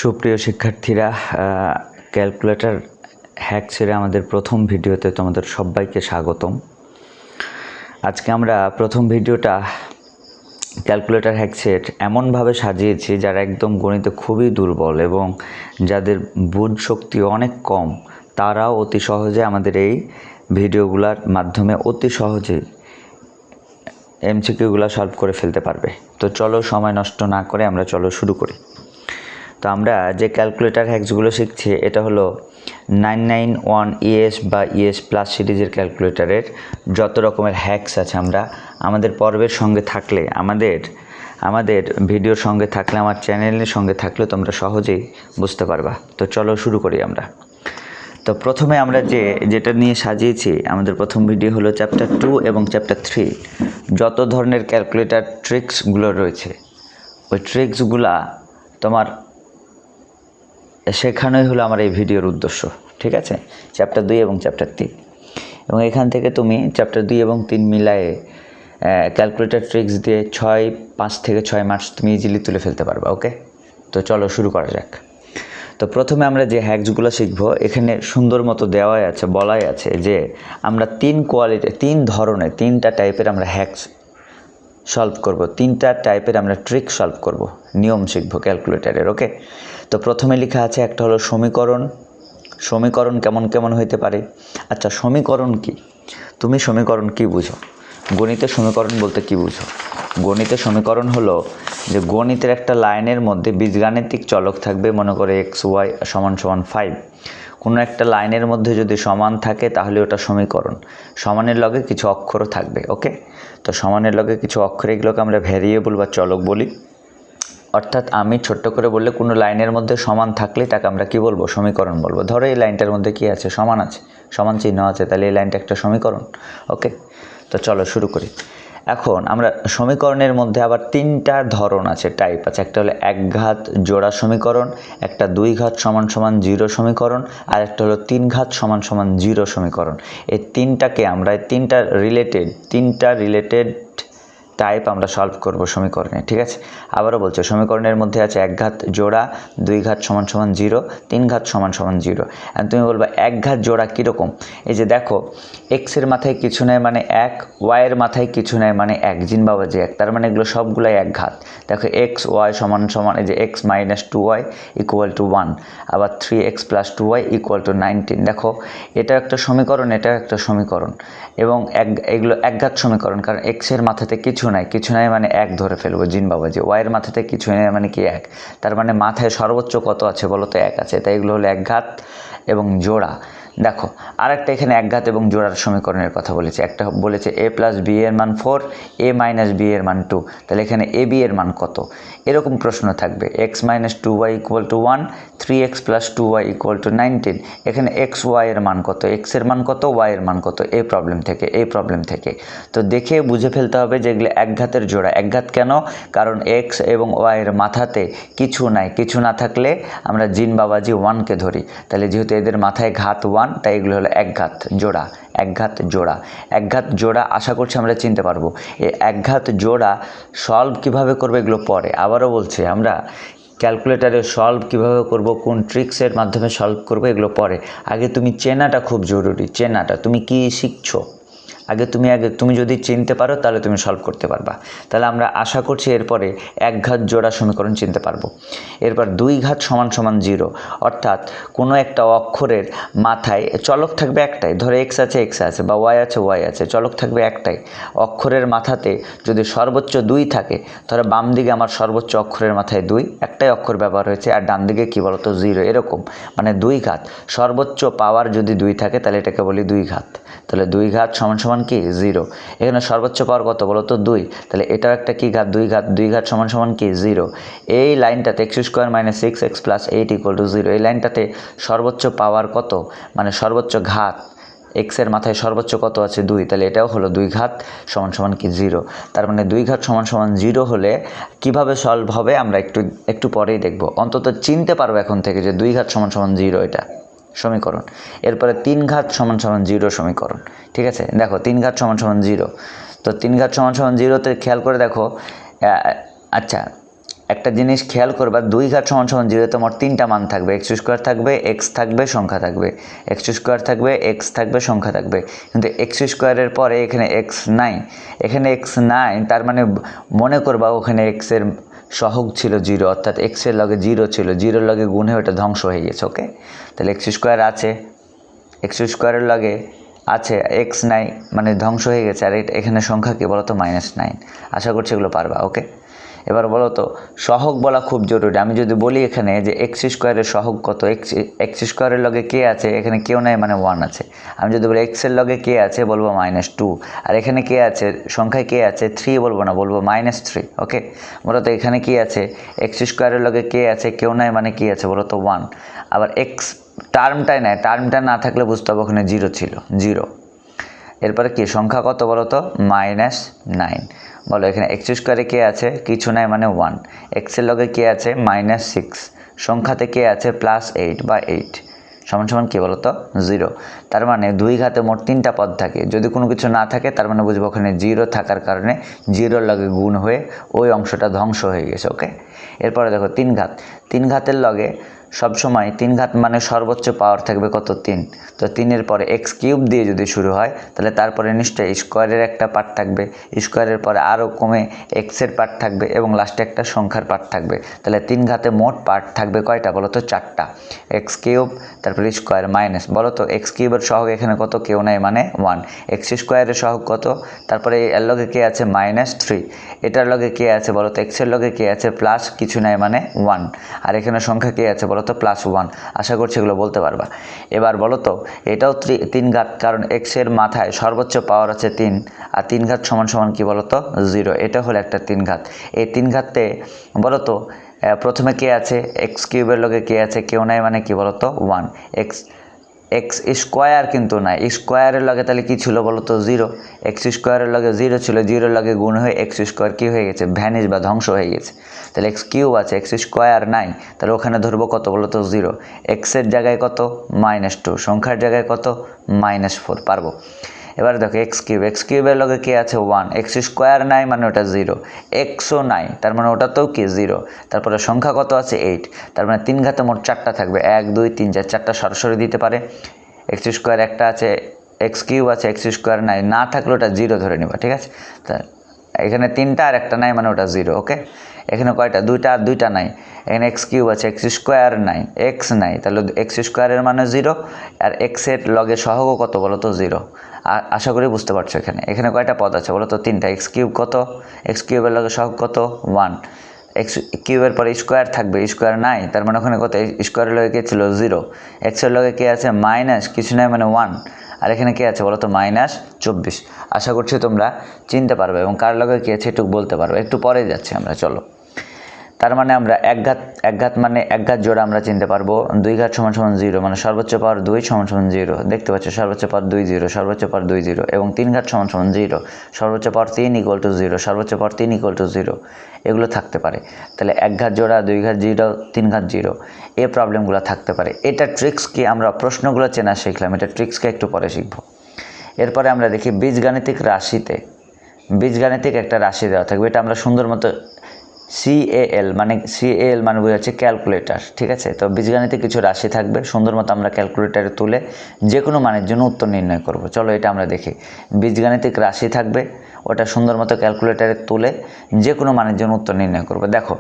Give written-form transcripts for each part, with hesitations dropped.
সুপ্রিয় শিক্ষার্থীরা, calculator hack ছেড়ে আমাদের প্রথম ভিডিওতে তোমাদের সবাইকে স্বাগতম। আজকে আমরা প্রথম ভিডিওটা ক্যালকুলেটর হ্যাক সেট এমনভাবে সাজিয়েছি যারা একদম গণিতে খুবই দুর্বল এবং যাদের বুঝ শক্তি অনেক কম, তারাও অতি সহজে আমাদের এই ভিডিওগুলোর মাধ্যমে অতি সহজেই এমসিকিউগুলো সলভ করে ফেলতে পারবে। তো চলো সময় নষ্ট না করে আমরা শুরু করি। তো আমরা যে ক্যালকুলেটর হ্যাকসগুলো শিখছি এটা হলো 991 ES বা ES প্লাস সিরিজের ক্যালকুলেটরের যত রকমের হ্যাকস আছে আমরা আমাদের পর্বের সঙ্গে থাকলে, আমাদের ভিডিওর সঙ্গে থাকলে, আমার চ্যানেলের সঙ্গে থাকলে তোমরা সহজেই বুঝতে পারবা। তো চলো শুরু করি আমরা। তো প্রথমে আমরা যেটা নিয়ে সাজিয়েছি, আমাদের প্রথম ভিডিও হলো চ্যাপ্টার 2 এবং চ্যাপ্টার 3 যত ধরনের ক্যালকুলেটর ট্রিক্সগুলো রয়েছে ওই ট্রিক্সগুলা তোমার শেখানোই হলো আমার এই ভিডিওর উদ্দেশ্য, ঠিক আছে? চ্যাপ্টার 2 এবং চ্যাপ্টার 3 এবং এখান থেকে তুমি চ্যাপ্টার 2 এবং 3 মিলায়ে ক্যালকুলেটর ট্রিক্স দিয়ে 5 থেকে 6 মার্কস তুমি ইজিলি তুলে ফেলতে পারবে। ওকে, তো চলো শুরু করা যাক। তো প্রথমে আমরা যে হ্যাকসগুলো শিখবো, এখানে সুন্দর মতো দেওয়াই আছে, বলাই আছে যে আমরা 3 ধরনের 3টা টাইপের আমরা হ্যাকস সলভ করব, 3টা টাইপের আমরা ট্রিক সলভ করব, নিয়ম শিখবো ক্যালকুলেটরের। ওকে, তো প্রথমে লেখা আছে একটা হলো সমীকরণ কেমন হইতে পারে। আচ্ছা, সমীকরণ কি? তুমি সমীকরণ কি বুঝো? গণিতের সমীকরণ বলতে কি বুঝো? গণিতের সমীকরণ হলো যে গণিতের একটা লাইনের মধ্যে বীজগাণিতিক চলক থাকবে, মনে করে XY = 5। কোনো একটা লাইনের মধ্যে যদি সমান থাকে তাহলে ওটা সমীকরণ। সমানের লগে কিছু অক্ষরও থাকবে। ওকে, তো সমানের লগে কিছু অক্ষর, এগুলোকে আমরা ভ্যারিয়েবল বা চলক বলি। অর্থাৎ আমি ছোট্ট করে বললে কোনো লাইনের মধ্যে সমান থাকলে তাকে আমরা কি বলবো? সমীকরণ বলবো। ধরো এই লাইনটার মধ্যে কি আছে? সমান আছে, সমান চিহ্ন আছে, তাহলে এই লাইনটা একটা সমীকরণ। ওকে, তো চলো শুরু করি। এখন আমরা সমীকরণের মধ্যে আবার 3টা ধরন আছে, টাইপ আছে। একটা হলো একঘাত জোড়া সমীকরণ, একটা 2 ঘাত = 0 সমীকরণ, আর একটা হলো 3 ঘাত = 0 সমীকরণ। এই 3টাকে আমরা 3টা রিলেটেড টাইপ আমরা সলভ করব সমীকরণে, ঠিক আছে? আবারও বলছে, সমীকরণের মধ্যে আছে একঘাত জোড়া, 2 ঘাত = 0, 3 ঘাত = 0। আর তুমি বলবা একঘাত জোড়া কীরকম? এই যে দেখো, এক্স এর মাথায় কিছু নেয় মানে 1, ওয়াই এর মাথায় কিছু নেয় মানে 1, জিন বাবা যে 1, তার মানে এগুলো সবগুলাই একঘাত। দেখো XY = এই যে x - 2y = 1, আবার 3x + 2y = 19। দেখো, এটা একটা সমীকরণ, এটা একটা সমীকরণ, এবং এগুলো একঘাত সমীকরণ, কারণ x এর মাথাতে কিছু নাই মানে 1 ধরে ফেলবো, জিন বাবা যে। ওয়াই এর মাথাতে কিছু নেই মানে কি 1, তার মানে মাথায় সর্বোচ্চ কত আছে বলো তো? 1 আছে, তাই এগুলো হলো একঘাত এবং জোড়া। দেখো, আরেকটা এখানে একঘাত এবং জোড়ার সমীকরণের কথা বলেছে। একটা বলেছে a + b এর মান 4, a - b এর মান 2, তাহলে এখানে a b এর মান কত? এরকম প্রশ্ন থাকবে। x - 2y = 1, 3x + 2y = 19। এখানে xy এর মান কত, x এর মান কত, y এর মান কত? এই প্রবলেম থেকে তো দেখে বুঝে ফেলতে হবে যে এগুলো একঘাতের জোড়া। একঘাত কেন? কারণ x এবং y এর মাথাতে কিছু না থাকলে আমরা জিন বাবাজি 1কে ধরি, তাহলে যেহেতু এদের মাথায় ঘাত 1, তাই এগুলো হলো একঘাত জোড়া। আশা করছি আমরা চিনতে পারবো। এই একঘাত জোড়া সলভ কিভাবে করবে এগুলো পরে। আবারও বলছি, আমরা ক্যালকুলেটারে সলভ কিভাবে করব, কোন ট্রিক্সের মাধ্যমে সলভ করব, এগুলো পরে। আগে তুমি চেনাটা খুব জরুরি। তুমি কি শিখছো তুমি যদি চিনতে পারো তাহলে তুমি সলভ করতে পারবা। তাহলে আমরা আশা করছি এরপরে একঘাত জোড়া সমীকরণ চিনতে পারবো। এরপর 2 ঘাত = 0, অর্থাৎ কোনো একটা অক্ষরের মাথায় চলক থাকবে একটাই। ধরো x আছে বা y আছে, চলক থাকবে একটাই। অক্ষরের মাথাতে যদি সর্বোচ্চ 2 থাকে, ধরো বাম দিকে আমার সর্বোচ্চ অক্ষরের মাথায় 2, একটাই অক্ষর ব্যবহার হয়েছে, আর ডান দিকে কি বলতো 0, এরকম মানে 2 ঘাত। সর্বোচ্চ পাওয়ার যদি 2 থাকে তাহলে এটাকে বলি 2 ঘাত। তাহলে 2 ঘাত = কি 0। এখানে সর্বোচ্চ পাওয়ার কত বলো তো 2, তাহলে এটাও একটা কি ঘাত, 2 ঘাত। 2 ঘাত = কি 0। এই লাইনটাতে x² - 6x + 8 = 0, এই লাইনটাতে সর্বোচ্চ পাওয়ার কত, মানে সর্বোচ্চ ঘাত, x এর মাথায় সর্বোচ্চ কত আছে 2, তাহলে এটাও হলো 2 ঘাত = কি 0। তার মানে 2 ঘাত = 0 হলে কিভাবে সলভ হবে আমরা একটু পরেই দেখব। অন্তত চিনতে পারবো এখন থেকে যে 2 ঘাত = 0 এটা সমীকরণ। এরপরে 3 ঘাত = 0 সমীকরণ, ঠিক আছে? দেখো 3 ঘাত = 0, তো 3 ঘাত = 0তে খেয়াল করে দেখো। আচ্ছা, একটা জিনিস খেয়াল করবা, 2 ঘাত সমান সমান 0 তোমার 3টা মান থাকবে, এক্স স্কোয়ার থাকবে, এক্স থাকবে, সংখ্যা থাকবে, এক্স স্কোয়ার থাকবে, এক্স থাকবে, সংখ্যা থাকবে। কিন্তু এক্স স্কোয়ারের পরে এখানে এক্স নাই, এখানে এক্স নাই, তার মানে মনে করবা ওখানে এক্সের সহগ ছিল 0, অর্থাৎ এক্সের লগে 0 ছিল, 0-র লগে গুণ হয়ে ওটা ধ্বংস হয়ে গেছে। ওকে, তাহলে এক্স স্কোয়ার আছে, এক্স স্কোয়ারের লগে আছে, এক্স নাই মানে ধ্বংস হয়ে গেছে। আর এখানে সংখ্যা কি বলো তো? -9। আশা করছি এগুলো পারবা। ওকে, এবার বলো তো সহগ বলা খুব জরুরি। আমি যদি বলি এখানে যে এক্স স্কোয়ারের সহগ কত, এক্স স্কোয়ারের লগে কে আছে? এখানে কেউ নাই মানে 1 আছে। আমি যদি বলি এক্সের লগে কে আছে, বলবো -2। আর এখানে কে আছে? সংখ্যায় কে আছে? 3 বলবো না, বলবো -3। ওকে, বলো তো এখানে কি আছে? এক্স স্কোয়ারের লগে কে আছে? কেউ নাই মানে কি আছে বলো তো? 1। আবার এক্স টার্মটাই নাই, টার্মটা না থাকলে বুঝতে হবে ওখানে 0 ছিল, 0। এরপরে কি সংখ্যা কত বলো তো? -9। বলো এখানে এক্স স্কোয়ারে কে আছে? কিছু নাই মানে 1। এক্সের লগে কে আছে? -6। সংখ্যাতে কে আছে? +8 বা 8 সমান সমান কি বলো তো? 0। তার মানে 2 ঘাতে মোট 3টা পদ থাকে। যদি কোনো কিছু না থাকে তার মানে বুঝবো ওখানে 0 থাকার কারণে 0-র লগে গুণ হয়ে ওই অংশটা ধ্বংস হয়ে গেছে। ওকে, এরপরে দেখো 3 ঘাত। 3 ঘাতের লগে সবসময় 3 ঘাত মানে সর্বোচ্চ পাওয়ার থাকবে কত? 3। তো 3-এর পরে এক্স কিউব দিয়ে যদি শুরু হয় তাহলে তারপরে নিশ্চয়ই স্কোয়ারের একটা পার্ট থাকবে, স্কোয়ারের পরে আরও কমে এক্সের পার্ট থাকবে এবং লাস্টে একটা সংখ্যার পার্ট থাকবে। তাহলে 3 ঘাতে মোট পার্ট থাকবে কয়টা বলো তো? 4টা। এক্স কিউব, তারপরে স্কোয়ার, মাইনাস। বলো তো এক্স কিউবের সহগ এখানে কত? কেউ নাই মানে 1। এক্স স্কোয়ারের সহগ কত? তারপরে এর লগে কে আছে? -3। এটার লগে কে আছে বলো তো? এক্সের লগে কে আছে? প্লাস কিছু নাই মানে 1। আর এখানে সংখ্যা কে আছে বলো তো? +1। আশা করছি এগুলো বলতে পারবা। এবার বলো তো এটাও 3 ঘাত, কারণ এক্সের মাথায় সর্বোচ্চ পাওয়ার আছে 3, আর 3 ঘাত সমান সমান কি বলো তো? 0। এটা হলো একটা 3 ঘাত। এই 3 ঘাতে বলো তো প্রথমে কে আছে? এক্স কিউবের লগে কে আছে? কেউ নাই মানে কি বলো তো? 1। এক্স স্কোয়ার কিন্তু নাই, স্কোয়ারের লগে তাহলে কি ছিল বলো তো? 0। এক্স স্কোয়ারের লগে 0 ছিল, 0-র লগে গুণ হয়ে এক্স স্কোয়ার কী হয়ে গেছে? ভ্যানিশ বা ধ্বংস হয়ে গেছে। তাহলে এক্স কিউব আছে, এক্স স্কোয়ার নাই, তাহলে ওখানে ধরবো কত বলো তো? 0। এক্সের জায়গায় কত? -2। সংখ্যার জায়গায় কত? -4। পারবো। এবার দেখো এক্স কিউবের লগে কে আছে? 1। এক্স স্কোয়ার নাই মানে ওটা 0। এক্সও নাই তার মানে ওটাতেও কি? 0। তারপরে সংখ্যা কত আছে? 8। তার মানে 3 ঘাতে মোট 4টা থাকবে, 1 2 3 4, 4টা সরাসরি দিতে পারে। এক্স স্কোয়ার একটা আছে, এক্স কিউব আছে, এক্স স্কোয়ার নাই, না থাকলে ওটা 0 ধরে নিবা। ঠিক আছে, তা এখানে 3টা আর একটা নাই মানে ওটা 0। ওকে, এখানে কয়টা? 2টা আর 2টা নাই। এখানে এক্স কিউব আছে, এক্স স্কোয়ার নাই, এক্স নাই, তাহলে এক্স স্কোয়ারের মানে 0। আর এক্সের লগে সহগও কত বলো তো? 0। আশা করি বুঝতে পারছো। এখানে কয়টা পদ আছে বলো তো? 3টা। এক্স কিউব কত? এক্স কিউবের লগে সহগ কত? 1। এক্স কিউবের পরে স্কোয়ার থাকবে, স্কোয়ার নাই, তার মানে ওখানে কত? স্কোয়ারের লগে কে ছিল? 0। এক্সের লগে কে আছে? মাইনাস কিছু নাই মানে 1। আর এখানে কে আছে বলো তো? -24। আশা করছি তোমরা চিনতে পারবে এবং কার লগে কে আছে একটু বলতে পারবে। একটু পরে যাচ্ছি আমরা, চলো। তার মানে আমরা এক ঘাত মানে এক ঘাত জোড়া আমরা চিনতে পারবো। 2 ঘাত সমান সমান 0 মানে সর্বোচ্চ পাওয়ার 2 সমান সমান 0। দেখতে পাচ্ছ সর্বোচ্চ পাওয়ার 2 0, সর্বোচ্চ পাওয়ার 2 0। এবং 3 ঘাত সমান সমান 0, সর্বোচ্চ পাওয়ার 3 = 0, সর্বোচ্চ পাওয়ার 3 = 0। এগুলো থাকতে পারে। তাহলে এক ঘাত জোড়া, 2 ঘাত 0, 3 ঘাত 0, এই প্রবলেমগুলো থাকতে পারে। এটা ট্রিক্স কি আমরা প্রশ্নগুলো চেনা শিখলাম, এটা ট্রিক্সকে একটু পরে শিখবো। এরপরে আমরা দেখি বীজগাণিতিক রাশিতে বীজগাণিতিক একটা রাশি দেওয়া থাকবে, এটা আমরা সুন্দর মতো CAL মানে বোঝাচ্ছে ক্যালকুলেটার। ঠিক আছে, তো বীজগাণিতিক কিছু রাশি থাকবে, সুন্দর মতো আমরা ক্যালকুলেটারে তুলে যে কোনো মানের জন্য উত্তর নির্ণয় করব। চলো এটা আমরা দেখি। বীজগাণিতিক রাশি থাকবে, ওটা সুন্দর মতো ক্যালকুলেটারে তুলে যে কোনো মানের জন্য উত্তর নির্ণয় করব। দেখো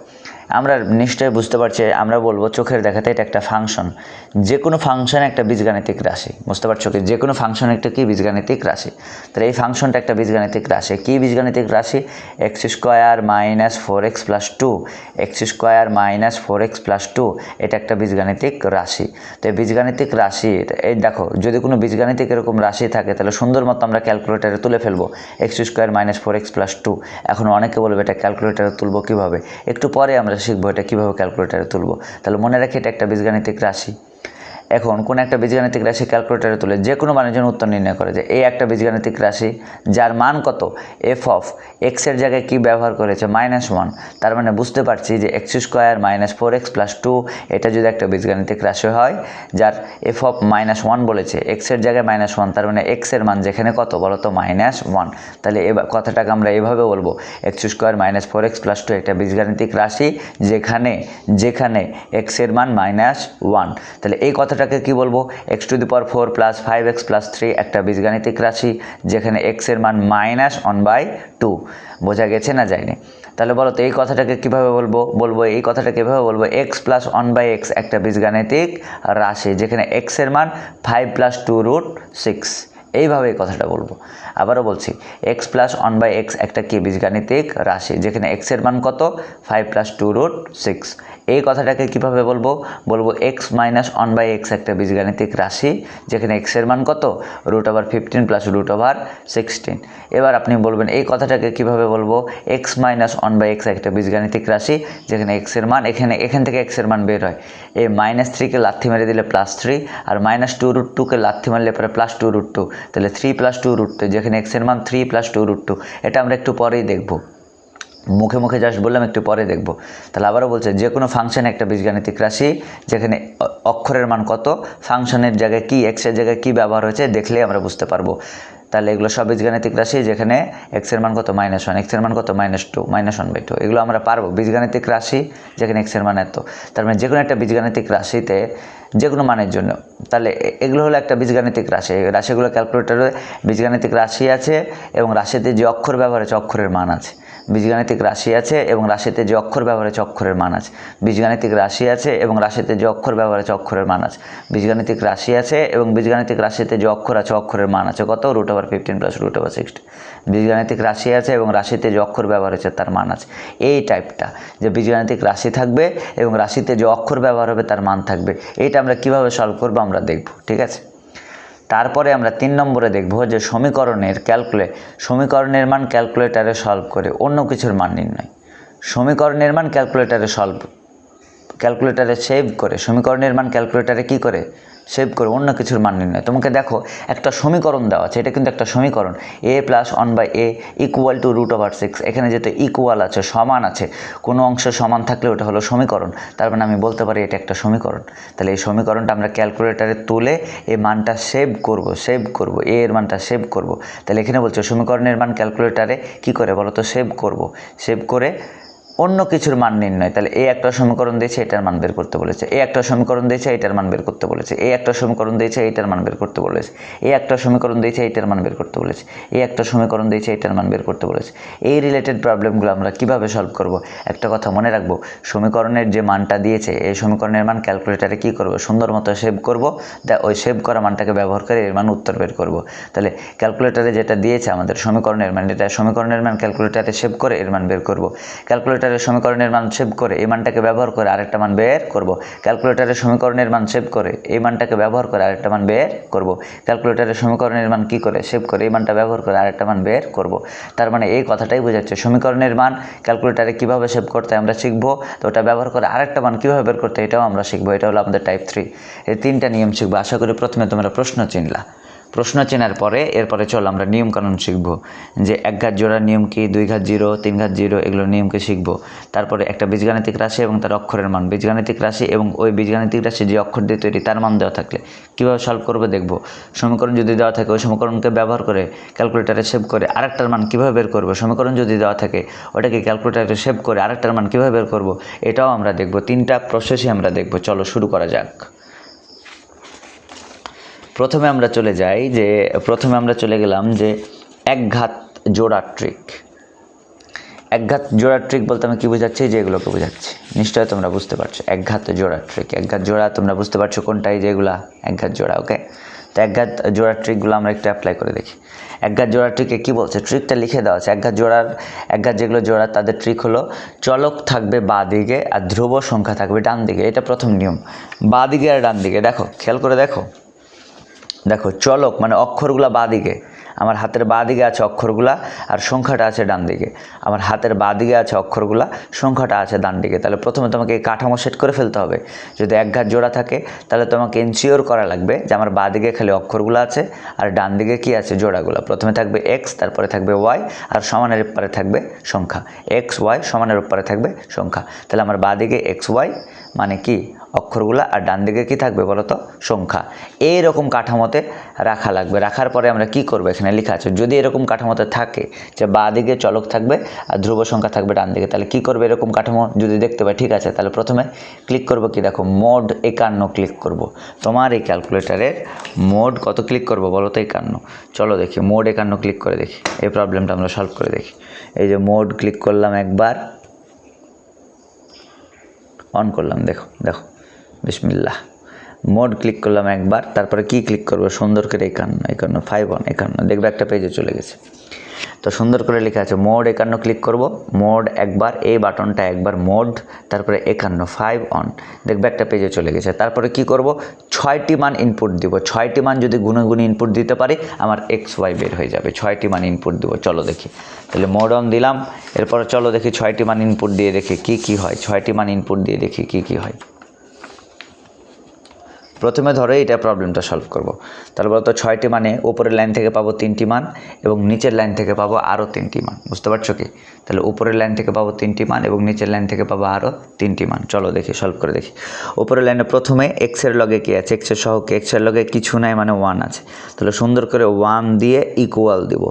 আমরা নিশ্চয়ই বুঝতে পারছি, আমরা বলবো চোখের দেখাতে এটা একটা ফাংশন। যে কোনো ফাংশন একটা বীজগাণিতিক রাশি, বুঝতে পারছো কি? যে কোনো ফাংশন একটা কি? বীজগাণিতিক রাশি। তাহলে এই ফাংশনটা একটা বীজগাণিতিক রাশি। কি বীজগাণিতিক রাশি? x² - 4x + 2, x² - 4x + 2, এটা একটা বীজগাণিতিক রাশি। তো এই বীজগাণিতিক রাশি, এই দেখো যদি কোনো বীজগাণিতিক এরকম রাশি থাকে তাহলে সুন্দর মতো আমরা ক্যালকুলেটারে তুলে ফেলবো x² - 4x + 2। এখন অনেকে বলবে এটা ক্যালকুলেটারে তুলবো কীভাবে? একটু পরে আমরা শিখবো এটা কীভাবে ক্যালকুলেটারে তুলবো। তাহলে মনে রাখি এটা একটা বীজগাণিতিক রাশি। এখন কোন একটা বীজগাণিতিক রাশি ক্যালকুলেটরে তুলে যে কোনো মানের জন্য উত্তর নির্ণয় করে, যে এই একটা বীজগাণিতিক রাশি যার মান কত, এফ অফ এক্সের জায়গায় কি ব্যবহার করেছে -1, তার মানে বুঝতে পারছি যে x² - 4x + 2 এটা যদি একটা বীজগাণিতিক রাশি হয় যার এফ অফ -1 বলেছে, এক্সের জায়গায় -1, তার মানে এক্সের মান যেখানে কত বলো তো -1, তাহলে এবার কথাটাকে আমরা এভাবে বলবো x² - 4x + 2 একটা বীজগাণিতিক রাশি যেখানে এক্সের মান -1। তাহলে এই কথাটাকে কি বলবো, x⁴ + 5x + 3 একটা বীজগাণিতিক রাশি যেখানে এক্সের মান -1/2। বোঝা গেছে না যায়নি? তাহলে বলো তো এই কথাটাকে কীভাবে বলবো এই কথাটাকে এভাবে বলবো x + 1/x একটা বীজগাণিতিক রাশি যেখানে এক্সের মান 5 + 2√6। এইভাবে এই কথাটা বলবো। আবারও বলছি, x + 1/x একটা কি বীজগাণিতিক রাশি যেখানে এক্সের মান কত, 5 + 2√6। এই কথাটাকে কিভাবে বলবো x - 1/x একটা বীজগাণিতিক রাশি যেখানে এক্সের মান কত, √15 + √16। এবার আপনি বলবেন এই কথাটাকে কিভাবে বলবো x - 1/x একটা বীজগাণিতিক রাশি যেখানে এক্সের মান এখান থেকে এক্সের মান বের হয়, এই -3কে লাথি মেরে দিলে +3 আর -2√2কে লাথি মারলে পরে +2√2, তাহলে 3 + 2√2 যেখানে এক্সের মান 3 + 2√2। এটা আমরা একটু পরেই দেখব, মুখে জাস্ট বললাম, একটু পরে দেখব। তাহলে আবারও বলছে যে কোনো ফাংশন একটা বীজগাণিতিক রাশি যেখানে অক্ষরের মান কত, ফাংশনের জায়গায় কি, এক্সের জায়গায় কি ব্যবহার হয়েছে দেখলেই আমরা বুঝতে পারবো। তাহলে এগুলো সব বীজগাণিতিক রাশি যেখানে এক্সের মান কত -1, এক্সের মান কত -2, -1/2, এগুলো আমরা পারবো। বীজগাণিতিক রাশি যেখানে এক্সের মান এত, তার মানে যে কোনো একটা বীজগাণিতিক রাশিতে যে কোনো মানের জন্য, তাহলে এগুলো হলো একটা বীজগাণিতিক রাশি। রাশিগুলো ক্যালকুলেটরে বীজগাণিতিক রাশি আছে এবং রাশিতে যে অক্ষর ব্যবহার হয়েছে অক্ষরের মান আছে। বীজগাণিতিক রাশি আছে এবং রাশিতে যে অক্ষর ব্যবহার হয়েছে অক্ষরের মান আছে। বীজগাণিতিক রাশি আছে এবং রাশিতে যে অক্ষর ব্যবহার হয়েছে অক্ষরের মান আছে। বীজগাণিতিক রাশি আছে এবং বীজগাণিতিক রাশিতে যে অক্ষর আছে অক্ষরের মান আছে কত, √15 + √16। বীজগাণিতিক রাশি আছে এবং রাশিতে যে অক্ষর ব্যবহার হয়েছে তার মান আছে। এই টাইপটা যে বীজগাণিতিক রাশি থাকবে এবং রাশিতে যে অক্ষর ব্যবহার হবে তার মান থাকবে, এইটা আমরা কিভাবে সলভ করবো আমরা দেখব, ঠিক আছে? তারপরে আমরা 3 নম্বরে দেখব যে সমীকরণের মান ক্যালকুলেটারে সলভ করে অন্য কিছুর মান নির্ণয়। সমীকরণের মান ক্যালকুলেটারে সেভ করে, সমীকরণের মান ক্যালকুলেটারে কি করে, সেভ করে অন্য কিছুর মান নির্ণয়। তোমাকে দেখো একটা সমীকরণ দেওয়া আছে, এটা কিন্তু একটা সমীকরণ, a + 1/a = √6। এখানে যেহেতু ইকুয়াল আছে, সমান আছে, কোনো অংশ সমান থাকলে ওটা হলো সমীকরণ, তার মানে আমি বলতে পারি এটা একটা সমীকরণ। তাহলে এই সমীকরণটা আমরা ক্যালকুলেটারে তুলে এই মানটা সেভ করব, a এর মানটা সেভ করব। তাহলে এখানে বলছে সমীকরণের মান ক্যালকুলেটারে কি করে বলো তো, সেভ করে অন্য কিছুর মান নির্ণয়। তাহলে এই একটা সমীকরণ দিয়েছে, এটার মান বের করতে বলেছে, এই একটা সমীকরণ দিয়েছে, এটার মান বের করতে বলেছে, এই একটা সমীকরণ দিয়েছে, এইটার মান বের করতে বলেছে, এই একটা সমীকরণ দিয়েছে, এইটার মান বের করতে বলেছে, এই একটা সমীকরণ দিয়েছে, এইটার মান বের করতে বলেছে। এই রিলেটেড প্রবলেমগুলো আমরা কিভাবে সলভ করব, একটা কথা মনে রাখবো, সমীকরণের যে মানটা দিয়েছে এই সমীকরণের মান ক্যালকুলেটারে কি করব, সুন্দর মতো সেভ করব, ওই সেভ করা মানটাকে ব্যবহার করে এর মান উত্তর বের করব। তাহলে ক্যালকুলেটারে যেটা দিয়েছে আমাদের সমীকরণের মান, এটা সমীকরণের মান ক্যালকুলেটারে সেভ করে এর মান বের করব। ক্যালকুলেটারের সমীকরণের মান সেভ করে এই মানটাকে ব্যবহার করে আরেকটা মান বের করব। ক্যালকুলেটারের সমীকরণের মান সেভ করে এই মানটাকে ব্যবহার করে আরেকটা মান বের করব। ক্যালকুলেটারের সমীকরণের মান কি করে, সেভ করে এই মানটা ব্যবহার করে আরেকটা মান বের করব। তার মানে এই কথাটাই বোঝাচ্ছে সমীকরণের মান ক্যালকুলেটারে কিভাবে সেভ করতে আমরা শিখবো, তো ওটা ব্যবহার করে আরেকটা মান কিভাবে বের করতে এটাও আমরা শিখবো। এটা হলো আমাদের টাইপ 3। এই 3টা নিয়ম শিখবো। আশা করি প্রথমে তোমরা প্রশ্ন চিনলা। প্রশ্ন চেনার পরে এরপরে চল আমরা নিয়মকানুন শিখব, যে এক ঘাত জোড়ার নিয়ম কি, 2 ঘাত 0, 3 ঘাত 0, এগুলো নিয়মকে শিখব। তারপরে একটা বীজগাণিতিক রাশি এবং তার অক্ষরের মান, বীজগাণিতিক রাশি এবং ওই বীজগাণিতিক রাশি যে অক্ষর দিয়ে তৈরি তার মান দেওয়া থাকলে কীভাবে সলভ করবে দেখব। সমীকরণ যদি দেওয়া থাকে ওই সমীকরণকে ব্যবহার করে ক্যালকুলেটারে সেভ করে আরেকটার মান কীভাবে বের করবো। সমীকরণ যদি দেওয়া থাকে ওটাকে ক্যালকুলেটারে সেভ করে আরেকটার মান কীভাবে বের করবো এটাও আমরা দেখব। 3টা প্রসেসই আমরা দেখব। চলো শুরু করা যাক। প্রথমে আমরা চলে গেলাম যে এক ঘাত জোড়ার ট্রিক। এক ঘাত জোড়ার ট্রিক বলতে আমি কী বোঝাচ্ছি, যে এগুলোকে বোঝাচ্ছি, নিশ্চয়ই তোমরা বুঝতে পারছো। এক ঘাত জোড়ার ট্রিক, এক ঘাত জোড়া তোমরা বুঝতে পারছো কোনটাই, যেগুলা এক ঘাত জোড়া। ওকে, তো এক ঘাত জোড়ার ট্রিকগুলো আমরা একটু অ্যাপ্লাই করে দেখি। এক ঘাত জোড়ার ট্রিকে কী বলছে, ট্রিকটা লিখে দেওয়া আছে। এক ঘাত যেগুলো জোড়া তাদের ট্রিক হলো চলক থাকবে বাঁ দিকে আর ধ্রুব সংখ্যা থাকবে ডান দিকে। এটা প্রথম নিয়ম, বাঁ দিকে আর ডান দিকে। দেখো, খেয়াল করে দেখো, চলক মানে অক্ষরগুলো বাঁ দিকে আমার হাতের বাঁ দিকে আছে অক্ষরগুলা আর সংখ্যাটা আছে ডান দিকে। আমার হাতের বাঁ দিকে আছে অক্ষরগুলা, সংখ্যাটা আছে ডান দিকে। তাহলে প্রথমে তোমাকে এই কাঠামো সেট করে ফেলতে হবে। যদি এক ঘাত জোড়া থাকে তাহলে তোমাকে এনশিওর করা লাগবে যে আমার বাঁ দিকে খালি অক্ষরগুলো আছে আর ডান দিকে কি আছে জোড়াগুলো। প্রথমে থাকবে এক্স, তারপরে থাকবে ওয়াই আর সমানের উপরে থাকবে সংখ্যা। এক্স ওয়াই সমানের উপরে থাকবে সংখ্যা। তাহলে আমার বাঁ দিকে এক্স ওয়াই মানে কি অক্ষরগুলা আর ডান দিকে কি থাকবে বলো তো সংখ্যা। এইরকম কাঠামোতে রাখা লাগবে। রাখার পরে আমরা কি করব, এখানে লেখা আছে যদি এরকম কাঠামোতে থাকে যে বাঁ দিকে চলক থাকবে আর ধ্রুব সংখ্যা থাকবে ডান দিকে, তাহলে কি করবে এরকম কাঠামো যদি দেখতে পাই, ঠিক আছে, তাহলে প্রথমে ক্লিক করব কি দেখো মোড 51 ক্লিক করব। তোমার এই ক্যালকুলেটারের মোড কত ক্লিক করব বলো তো 51। চলো দেখি মোড 51 ক্লিক করে দেখি, এই প্রবলেমটা আমরা সলভ করে দেখি। এই যে মোড ক্লিক করলাম একবার, অন করলাম, দেখো দেখো বিসমিল্লাহ। মোড ক্লিক করলাম একবার, তারপরে কি ক্লিক করবো সুন্দর করে 51 5 অন 51, দেখবে একটা পেজে চলে গেছে। তো সুন্দর করে লেখা আছে মোড 51 ক্লিক করব, মোড একবার, এই বাটনটা একবার মোড, তারপরে 51 5 অন, দেখবে একটা পেজে চলে গেছে। তারপরে কি করব 6টি মান ইনপুট দিব। 6টি মান যদি গুণে গুণে ইনপুট দিতে পারি আমার এক্স ওয়াই বের হয়ে যাবে। 6টি মান ইনপুট দিব, চলো দেখি। তাহলে মোড অন দিলাম, এরপরে চলো দেখি 6টি মান ইনপুট দিয়ে দেখি কি হয়। 6টি মান ইনপুট দিয়ে দেখি কি হয়। প্রথমে ধরো এটা প্রবলেমটা সলভ করব। তাহলে বলতো 6টি মানে উপরের লাইন থেকে পাবো 3টি মান এবং নিচের লাইন থেকে পাবো আরও 3টি মান, বুঝতে পারছো কি? তাহলে উপরের লাইন থেকে পাবো 3টি মান এবং নিচের লাইন থেকে পাবো আরও 3টি মান। চলো দেখি সলভ করে দেখি। উপরের লাইনে প্রথমে এক্সের লগে কি আছে, এক্সের সহকে, এক্সের লগে কিছু নাই মানে 1 আছে। তাহলে সুন্দর করে 1 দিয়ে ইকুয়াল দিব,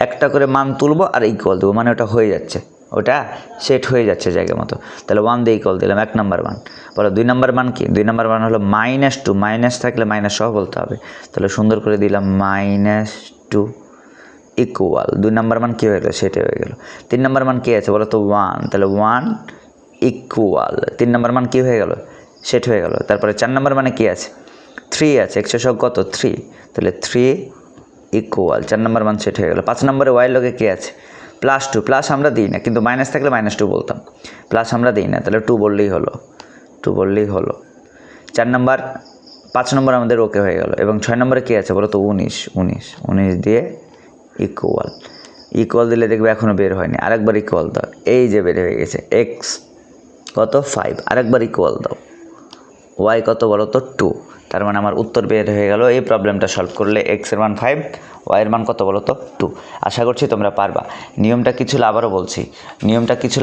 একটা করে মান তুলবো আর ইকুয়াল দেবো, মানে ওটা হয়ে যাচ্ছে, ওটা সেট হয়ে যাচ্ছে জায়গা মতো। তাহলে 1 দিয়ে ইকুয়াল দিলাম 1 নম্বর মান। বলো 2 নম্বর মান কি? 2 নম্বর মান হলো -2, মাইনাস থাকলে মাইনাস সহ বলতে হবে। তাহলে সুন্দর করে দিলাম -2 ইকুয়াল 2 নম্বর মান কী হয়ে গেলো, সেটা হয়ে গেল। 3 নম্বর মান কী আছে বলো তো 1, তাহলে 1 ইকুয়াল 3 নম্বর মান কী হয়ে গেল, সেট হয়ে গেল। তারপরে 4 নম্বর মানে কী আছে, 3 আছে, এক্সের সহগ কত 3, তাহলে 3 ইকুয়াল 4 নম্বর মান সেট হয়ে গেল। 5 নম্বরে ওয়াই লগে কী আছে +2, প্লাস আমরা দিই না কিন্তু মাইনাস থাকলে -2 বলতাম, প্লাস আমরা দিই না, তাহলে 2 বললেই হলো, 2 বললেই হলো। 4 নম্বর 5 নম্বর আমাদের ওকে হয়ে গেল। এবং 6 নম্বরে কী আছে বলো তো 19 দিয়ে ইকুয়াল দিলে দেখবে এখনও বের হয়নি, আরেকবার ইকুয়াল দাও, এই যে বের হয়ে গেছে। এক্স কত 5, আরেকবার ইকুয়াল দাও, ওয়াই কত বলো তো 2, তার মানে আমার উত্তর বের হয়ে গেল। এই প্রবলেমটা সলভ করলে এক্সের মান 5, ওয়াইয়ের মান কত বলো তো 2। আশা করছি তোমরা পারবা। নিয়মটা কিছু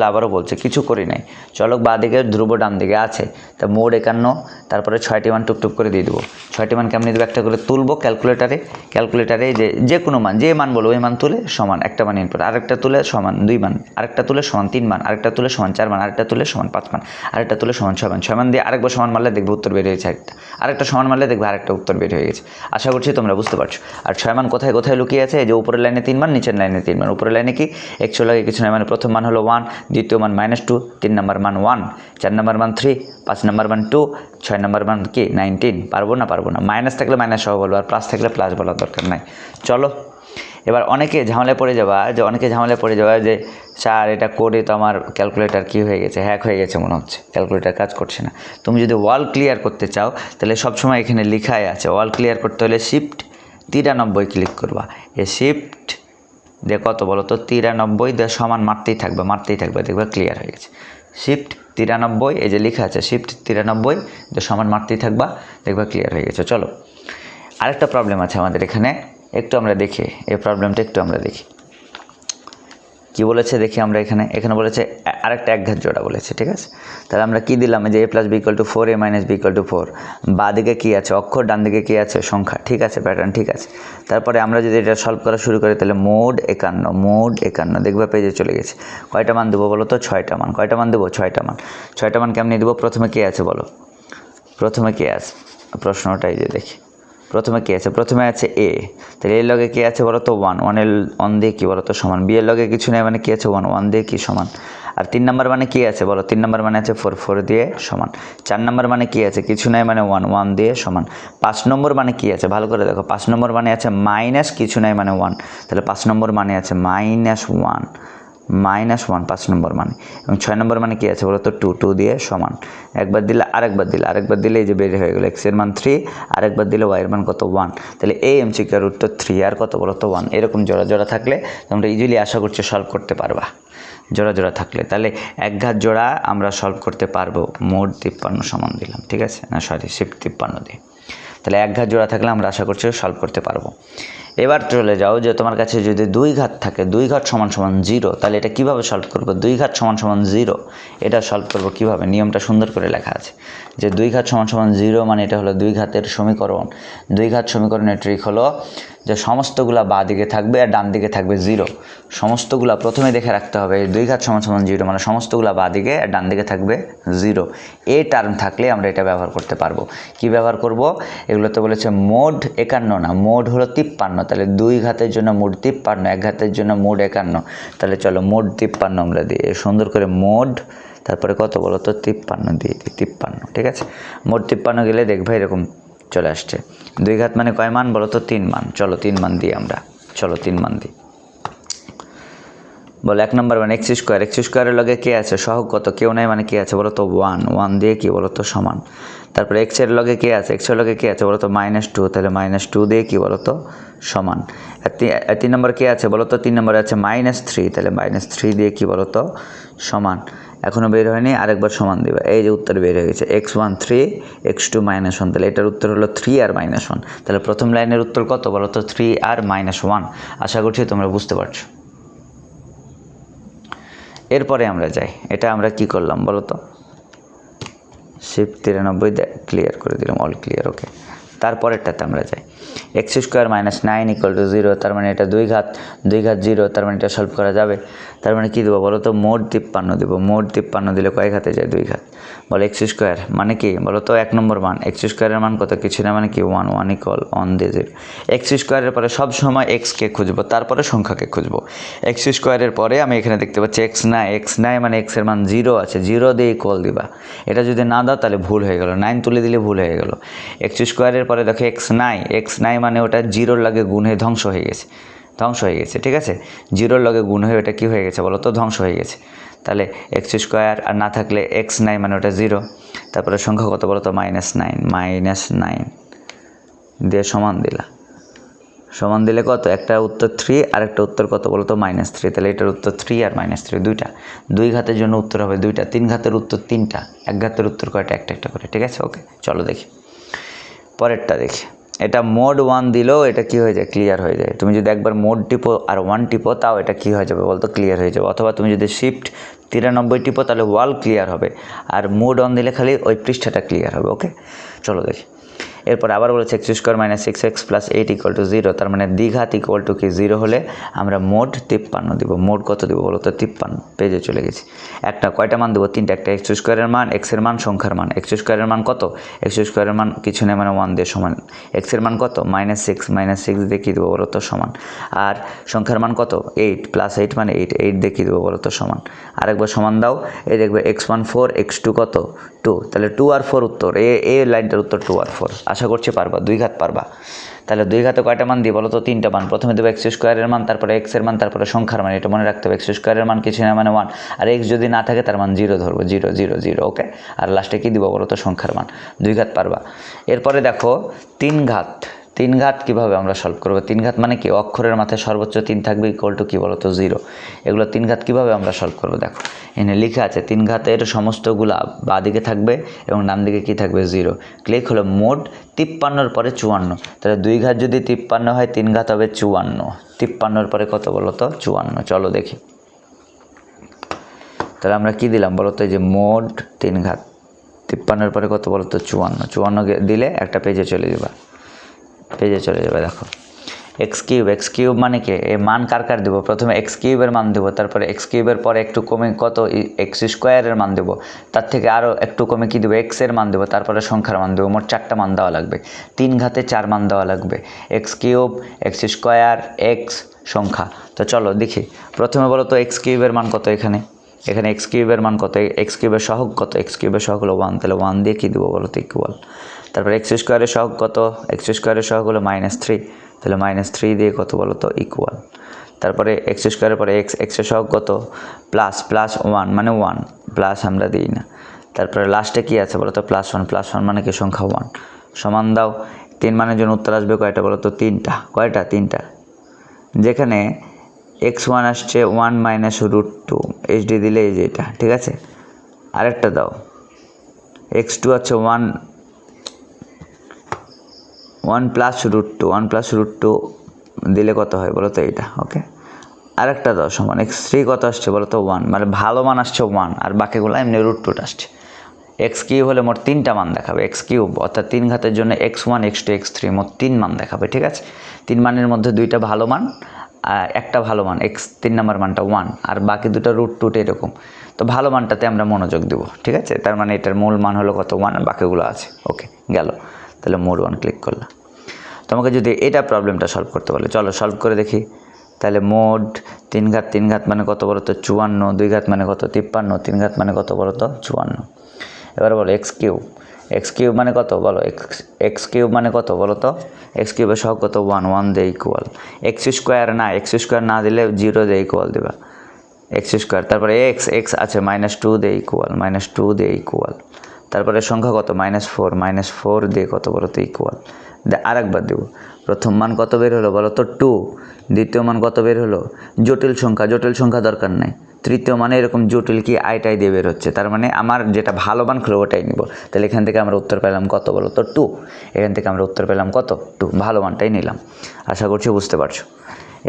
আবারও বলছি, কিছু করি নাই। চলক বাঁ দিকে ধ্রুব ডান দিকে আছে, তা মোড 51, তারপরে 6টি মান টুকটুক করে দিয়ে দেবো। 6টি মান কেমনি দেবো, একটা করে তুলবো ক্যালকুলেটারে যে কোনো মান, যে মান বলো ওই মান তুলে সমান একটা মান ইনপুট, আরেকটা তুলে সমান 2 মান, আরেকটা তুলে সমান 3 মান, আরেকটা তুলে সমান 4 মান, আরেকটা তুলে সমান 5 মান, আরেকটা তুলে সমান 6 মান। 6 মান দিয়ে আরেকবার সমান মারলে দেখবে উত্তর বের হয়েছে আরেকটা সমান মারলে দেখবে আরেকটা উত্তর বের হয়ে গেছে। আশা করছি তোমরা বুঝতে পারছো। আর 6 মান কোথায় লুকিয়ে আছে, এই যে উপরের লাইনে 3 মান, নিচের লাইনে 3 মান। উপরের লাইনে কি এক্স লাগে কিছু নয়, মানে প্রথম মান হলো 1, দ্বিতীয় মান -2, 3 নম্বর মান 1, 4 নম্বর মান 3, 5 নম্বর মান 2, 6 নম্বর মান কি 19। পারবো না, মাইনাস থাকলে মাইনাস সহ বলবো আর প্লাস থাকলে প্লাস বলার দরকার নাই। চলো এবার অনেকে ঝামেলায় পড়ে যাওয়া যে স্যার এটা করে তো আমার ক্যালকুলেটার কি হয়ে গেছে, হ্যাক হয়ে গেছে মনে হচ্ছে, ক্যালকুলেটার কাজ করছে না। তুমি যদি ওয়াল ক্লিয়ার করতে চাও তাহলে সবসময় এখানে লেখাই আছে ওয়াল ক্লিয়ার করতে হলে শিফট 93 ক্লিক করবা। এই শিফট দিয়ে কত বলো তো 93 দিয়ে সমান মারতেই থাকবে, দেখবে ক্লিয়ার হয়ে গেছে। শিফট 93, এই যে লেখা আছে শিফট 93 দিয়ে সমান মারতেই থাকবা, দেখবা ক্লিয়ার হয়ে গেছে। চলো আরেকটা প্রবলেম আছে আমাদের এখানে, একটু আমরা দেখি এই প্রবলেমটা, কি বলেছে দেখি আমরা এখানে বলেছে আরেকটা একঘাত জোড়া বলেছে, ঠিক আছে। তাহলে আমরা কি দিলাম যে a + b = 4, a - b = 4, বাঁ দিকে কী আছে অক্ষর, ডান দিকে কী আছে সংখ্যা, ঠিক আছে, প্যাটার্ন ঠিক আছে। তারপরে আমরা যদি এটা সলভ করা শুরু করি তাহলে মোড 51 দেখবে পেজে চলে গেছে। কয়টা মান দেবো বলো তো 6টা মান। কয়টা মান দেবো 6টা মান। 6টা মান কেমনি দেবো, প্রথমে কে আছে বলো, প্রশ্নটাই যে দেখি প্রথমে কে আছে, প্রথমে আছে এ, তাহলে এর লগে কে আছে বলো তো 1, 1 দিয়ে কি বলো তো সমান, বি এর লগে কিছু নেই মানে কি আছে 1 দিয়ে কি সমান। আর 3 নম্বর মানে কি আছে বলো, 3 নম্বর মানে আছে 4 দিয়ে সমান। 4 নম্বর মানে কি আছে কিছু নাই মানে 1 দিয়ে সমান। 5 নম্বর মানে কি আছে ভালো করে দেখো, 5 নম্বর মানে আছে মাইনাস কিছু নাই মানে 1, তাহলে 5 নম্বর মানে আছে -1, -1 5 নম্বর মানে, এবং 6 নম্বর মানে কি আছে বলো তো 2 দিয়ে সমান, একবার দিলে আরেকবার দিলে এই যে বের হয়ে গেল এক্স এর মান 3, আরেকবার দিলে ওয়াই এর মান কত 1। তাহলে এই এমসিকিউর উত্তর 3 আর কত বলো তো 1। এরকম জোড়া জোড়া থাকলে তোমরা ইজিলি আশা করছি সলভ করতে পারবা, জোড়া জোড়া থাকলে। তাহলে এক ঘাত জোড়া আমরা সলভ করতে পারবো, মোট 53 সমান দিলাম, ঠিক আছে, না সরি শিফট 53 দিয়ে। তাহলে এক ঘাত জোড়া থাকলে আমরা আশা করছি সলভ করতে পারবো। এবার চলে যাও যে তোমার কাছে যদি 2 ঘাত থাকে, 2 ঘাত সমান সমান 0, তাহলে এটা কিভাবে সলভ করবো? 2 ঘাত সমান সমান 0 এটা সলভ করবো কিভাবে? নিয়মটা সুন্দর করে লেখা আছে যে 2 ঘাত সমান সমান 0 মানে এটা হলো 2 ঘাতের সমীকরণ। 2 ঘাত সমীকরণের ট্রিক হলো যে সমস্তগুলা বাঁ দিকে থাকবে আর ডান দিকে থাকবে 0। সমস্তগুলা প্রথমে দেখে রাখতে হবে, 2 ঘাত সমান সমান 0 মানে সমস্তগুলা বাঁ দিকে আর ডান দিকে থাকবে 0। এই টার্ম থাকলে আমরা এটা ব্যবহার করতে পারবো। কি ব্যবহার করব? এগুলো তো বলেছে মোড 51 না, মোড হলো 53। তাহলে 2 ঘাতের জন্য মোড 53, এক ঘাতের জন্য মোড 51। তাহলে চলো মোড 53 আমরা দিই, সুন্দর করে মোড, তারপরে কত বলো তো 53 দিয়ে দিই, 53, ঠিক আছে। মোড 53 গেলে দেখবে এরকম চলে আসছে। 2 ঘাত মানে কয় মান বলো তো? 3 মান। চলো 3 মান দিই আমরা, চলো 3 মান দিই। বলো 1 নম্বর মানে এক্স স্কোয়ারের লগে কে আছে? সহগ কত? কেউ নাই মানে কি আছে বলো তো 1 দিয়ে কি বলো তো সমান। তারপরে এক্স এর লগে কে আছে? এক্স এর লগে কে আছে বলো তো -2, তাহলে -2 দিয়ে কি বলো তো সমান। 3 নম্বর কে আছে বলো তো? 3 নম্বরে আছে -3, তাহলে -3 দিয়ে কি বলো তো সমান। এখনও বের হয়নি, আরেকবার সমান দিবা, এই যে উত্তর বের হয়ে গেছে x1 3 x2 -1। তাহলে এটার উত্তর হলো 3 আর -1। তাহলে প্রথম লাইনের উত্তর কত বলো তো? 3 আর -1। আশা করছি তোমরা বুঝতে পারছো। এরপরে আমরা যাই, এটা আমরা কি করলাম বলো তো? শিফট 93 ক্লিয়ার করে দিলাম, অল ক্লিয়ার, ওকে। তারপরেরটাতে আমরা যাই, x² - 9 = 0, তার মানে এটা 2 ঘাত 0, তার মানে এটা সলভ করা যাবে। তার মানে কি দেবো বলো তো? মোড 53 দেবো। মোড 53 দিলে কয় ঘাতে যায়? 2 ঘাত। বলো x² মানে কি বলো তো? 1 নম্বর মান, x² এর মান কত? কিছু না মানে কি 1 = 1 দিয়ে 0। x² এর পরে সব সময় x কে খুঁজবো, তারপরে সংখ্যাকে খুঁজবো। x² এর পরে আমি এখানে দেখতে পাচ্ছি x নাই মানে x এর মান 0 আছে, 0 দিয়ে ইকুয়াল দিবা। এটা যদি না দাও তাহলে ভুল হয়ে গেল, 9 তুলে দিলে ভুল হয়ে গেল। x² এর পরে দেখো x নাই মানে ওটা 0-র লগে গুণ হয়ে ধ্বংস হয়ে গেছে, ঠিক আছে। 0-র লগে গুণ হয়ে ওটা কি হয়ে গেছে বলো তো? ধ্বংস হয়ে গেছে। তাহলে x² আর না থাকলে x নাই মানে ওটা 0। তারপরে সংখ্যা কত বলো তো? -9 দিয়ে সমান দিলা। সমান দিলে কত? একটা উত্তর 3 আর একটা উত্তর কত বলো তো? -3। তাহলে এটার উত্তর 3 আর -3 দুইটা। 2 ঘাতের জন্য উত্তর হবে 2টা, 3 ঘাতের উত্তর 3টা, এক ঘাতের উত্তর কয়টা? একটা করে, ঠিক আছে, ওকে। চলো দেখি পরেরটা দেখি। এটা মোড 1 দিলেও এটা কি হয়ে যায়? ক্লিয়ার হয়ে যায়। তুমি যদি একবার মোড টিপো আর 1 টিপো তাও এটা কি হয়ে যাবে বলতো? ক্লিয়ার হয়ে যাবে। অথবা তুমি যদি শিফট 93 টিপো তাহলে ওয়াল ক্লিয়ার হবে, আর মোড 1 দিলে খালি ওই পৃষ্ঠাটা ক্লিয়ার হবে, ওকে। চলো দেখি। এরপর আবার বলেছে x² - 6x + 8 = 0, তার মানে দ্বিঘাত ইকুয়াল টু কি 0 হলে আমরা মোড 53 দিব। মোড কত দিব বলো তো? 53। পেজে চলে গেছি। একটা কয়টা মান দেবো? 3টা। একটা x² এর মান, x এর মান, সংখ্যার মান। x² এর মান কত? x² এর মান কিছু নেই মানে 1 দিয়ে সমান। x এর মান কত? -6 দিয়ে কী দেবো বলো তো? সমান। আর সংখ্যার মান কত? 8 + 8 মানে 8 দিয়ে কী দেবো বলো তো? সমান। আরেকবার সমান দাও, এই দেখবে x1 4, x2 কত? 2। তাহলে 2 আর 4 উত্তর, এই লাইনটার উত্তর 2 আর 4। আশা করছি পারবা, 2 ঘাত পারবা। তাহলে 2 ঘাতে কয়টা মান দিয়ে বলো তো? 3টা মান। প্রথমে দেবো x² এর মান, তারপরে x এর মান, তারপরে সংখ্যার মান। এটা মনে রাখতে হবে, x² এর মান কিছু না মানে 1, আর x যদি না থাকে তার মান 0 ধরবো, 0 0 0, ওকে। আর লাস্টে কি দিব বলো তো? সংখ্যার মান। 2 ঘাত পারবা। এরপরে দেখো 3 ঘাত। 3 ঘাত কীভাবে আমরা সলভ করবো? 3 ঘাত মানে কি? অক্ষরের মাথায় সর্বোচ্চ 3 থাকবে ইকুয়াল টু কী বলো তো? 0। এগুলো 3 ঘাত কীভাবে আমরা সলভ করবো? দেখো এখানে লিখে আছে 3 ঘাতের সমস্তগুলা বাঁ দিকে থাকবে এবং ডান দিকে কী থাকবে? 0। ক্লিক হলো মোড 53-র পরে 54। তাহলে 2 ঘাত যদি 53 হয়, 3 ঘাত হবে 54। 53-র পরে কত বলো তো? 54। চলো দেখি। তাহলে আমরা কি দিলাম বলো তো? এই যে মোড 3 ঘাত 53-র পরে কত বলো তো? 54। 54 দিলে একটা পেজে চলে যাবে, দেখো x³ মানে কি? এই মান কার দেবো? প্রথমে x³ এর মান দেবো, তারপরে x³ এর পরে একটু কমে কত? x² এর মান দেবো, তার থেকে আরও একটু কমে কি দেবো? x এর মান দেবো, তারপরে সংখ্যার মান দেবো। মোট 4টা মান দেওয়া লাগবে। 3 ঘাতে 4 মান দেওয়া লাগবে, x³ x² x সংখ্যা। তো চলো দেখি। প্রথমে বলো তো x³ এর মান কত? এখানে x³ এর মান কত? x³ এর সহগ কত? x³ এর সহগ হলো 1, তাহলে 1 দিয়ে কী দেবো বলো তো? ইকুয়াল। তারপরে x² এর সহগ কত? x² এর সহগ হলো -3, তাহলে -3 দিয়ে কত বলো তো? ইকুয়াল। তারপরে এক্স স্কোয়ারের পরে এক্সের সহগ কত +1 মানে 1 প্লাস আমরা দিই না। তারপরে লাস্টে কি আছে বলো তো +1 মানে কি সংখ্যা 1 সমান দাও। 3 মানের জন্য উত্তর আসবে কয়টা বলো তো 3টা। কয়টা? 3টা। যেখানে x1 আসছে 1 - √2 HD দিলে এই যে এটা, ঠিক আছে। আরেকটা দাও, x2 আছে 1 + √2 দিলে কত হয় বলো তো এইটা, ওকে। আরেকটা দাও সমান x3 কত আসছে বলো তো 1, মানে ভালো মান আসছে 1 আর বাকিগুলো এমনি √2 আসছে। x3 হলে মোট 3টা মান দেখাবে, x3 অর্থাৎ 3 ঘাতের জন্য x1 x2 x3 মোট 3 মান দেখাবে, ঠিক আছে। 3 মানের মধ্যে 2টা ভালো মান আর একটা ভালো মান x3 নাম্বার মানটা 1 আর বাকি দুটো √2 এরকম। তো ভালো মানটাতে আমরা মনোযোগ দেব, ঠিক আছে। তার মানে এটার মূল মান হলো কত 1 আর বাকিগুলো আছে, ওকে গেল। তাহলে মোড 1 ক্লিক করলাম। তোমাকে যদি এটা প্রবলেমটা সলভ করতে বলে, চলো সলভ করে দেখি। তাহলে মোড 3 ঘাত মানে কত বলো তো 54, 2 ঘাত মানে কত 53, 3 ঘাত মানে কত বলো তো 54। এবার বলো এক্স কিউব মানে কত বলো, এক্স কিউব মানে কত বলো তো, এক্স কিউবের সহগ কত 1 দিয়ে ইকুয়াল। এক্স স্কোয়ার না দিলে 0 দিয়ে ইকুয়াল দেবা এক্স স্কোয়ার। তারপরে এক্স আছে -2 দিয়ে ইকুয়াল। তারপরে সংখ্যা কত -4 দিয়ে কত বলো তো ইকুয়াল। আরেকবার দেব, প্রথম মান কত বের হলো বলো তো 2, দ্বিতীয় মান কত বের হলো জটিল সংখ্যা দরকার নাই, তৃতীয় মানে এরকম জটিল কি আইটাই দিয়ে বের হচ্ছে। তার মানে আমার যেটা ভালো মান খুলো ওটাই নিব। তাহলে এখান থেকে আমরা উত্তর পেলাম কত বলো তো 2, এখান থেকে আমরা উত্তর পেলাম কত 2, ভালো মানটাই নিলাম। আশা করছি বুঝতে পারছো।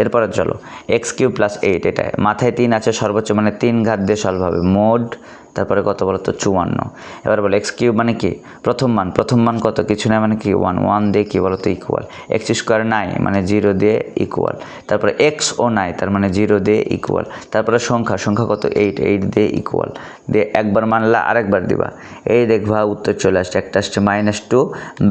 এরপরে চলো x3 + 8, এটা মাথায় 3 আছে সর্বোচ্চ মানে 3 ঘাত দিয়ে সলভ হবে। মোড তারপরে কত বলো তো 54। এবার বলো x3 মানে কি প্রথম মান কত, কিছু নাই মানে কি 1 দিয়ে কি বলো তো ইকুয়াল। এক্স স্কোয়ার নাই মানে 0 দিয়ে ইকুয়াল। তারপরে এক্সও নাই তার মানে 0 দিয়ে ইকুয়াল। তারপরে সংখ্যা কত 8 দিয়ে ইকুয়াল। দিয়ে একবার মানলা আরেকবার দিবা, এই দেখবা উত্তর চলে আসছে। একটা আসছে -2,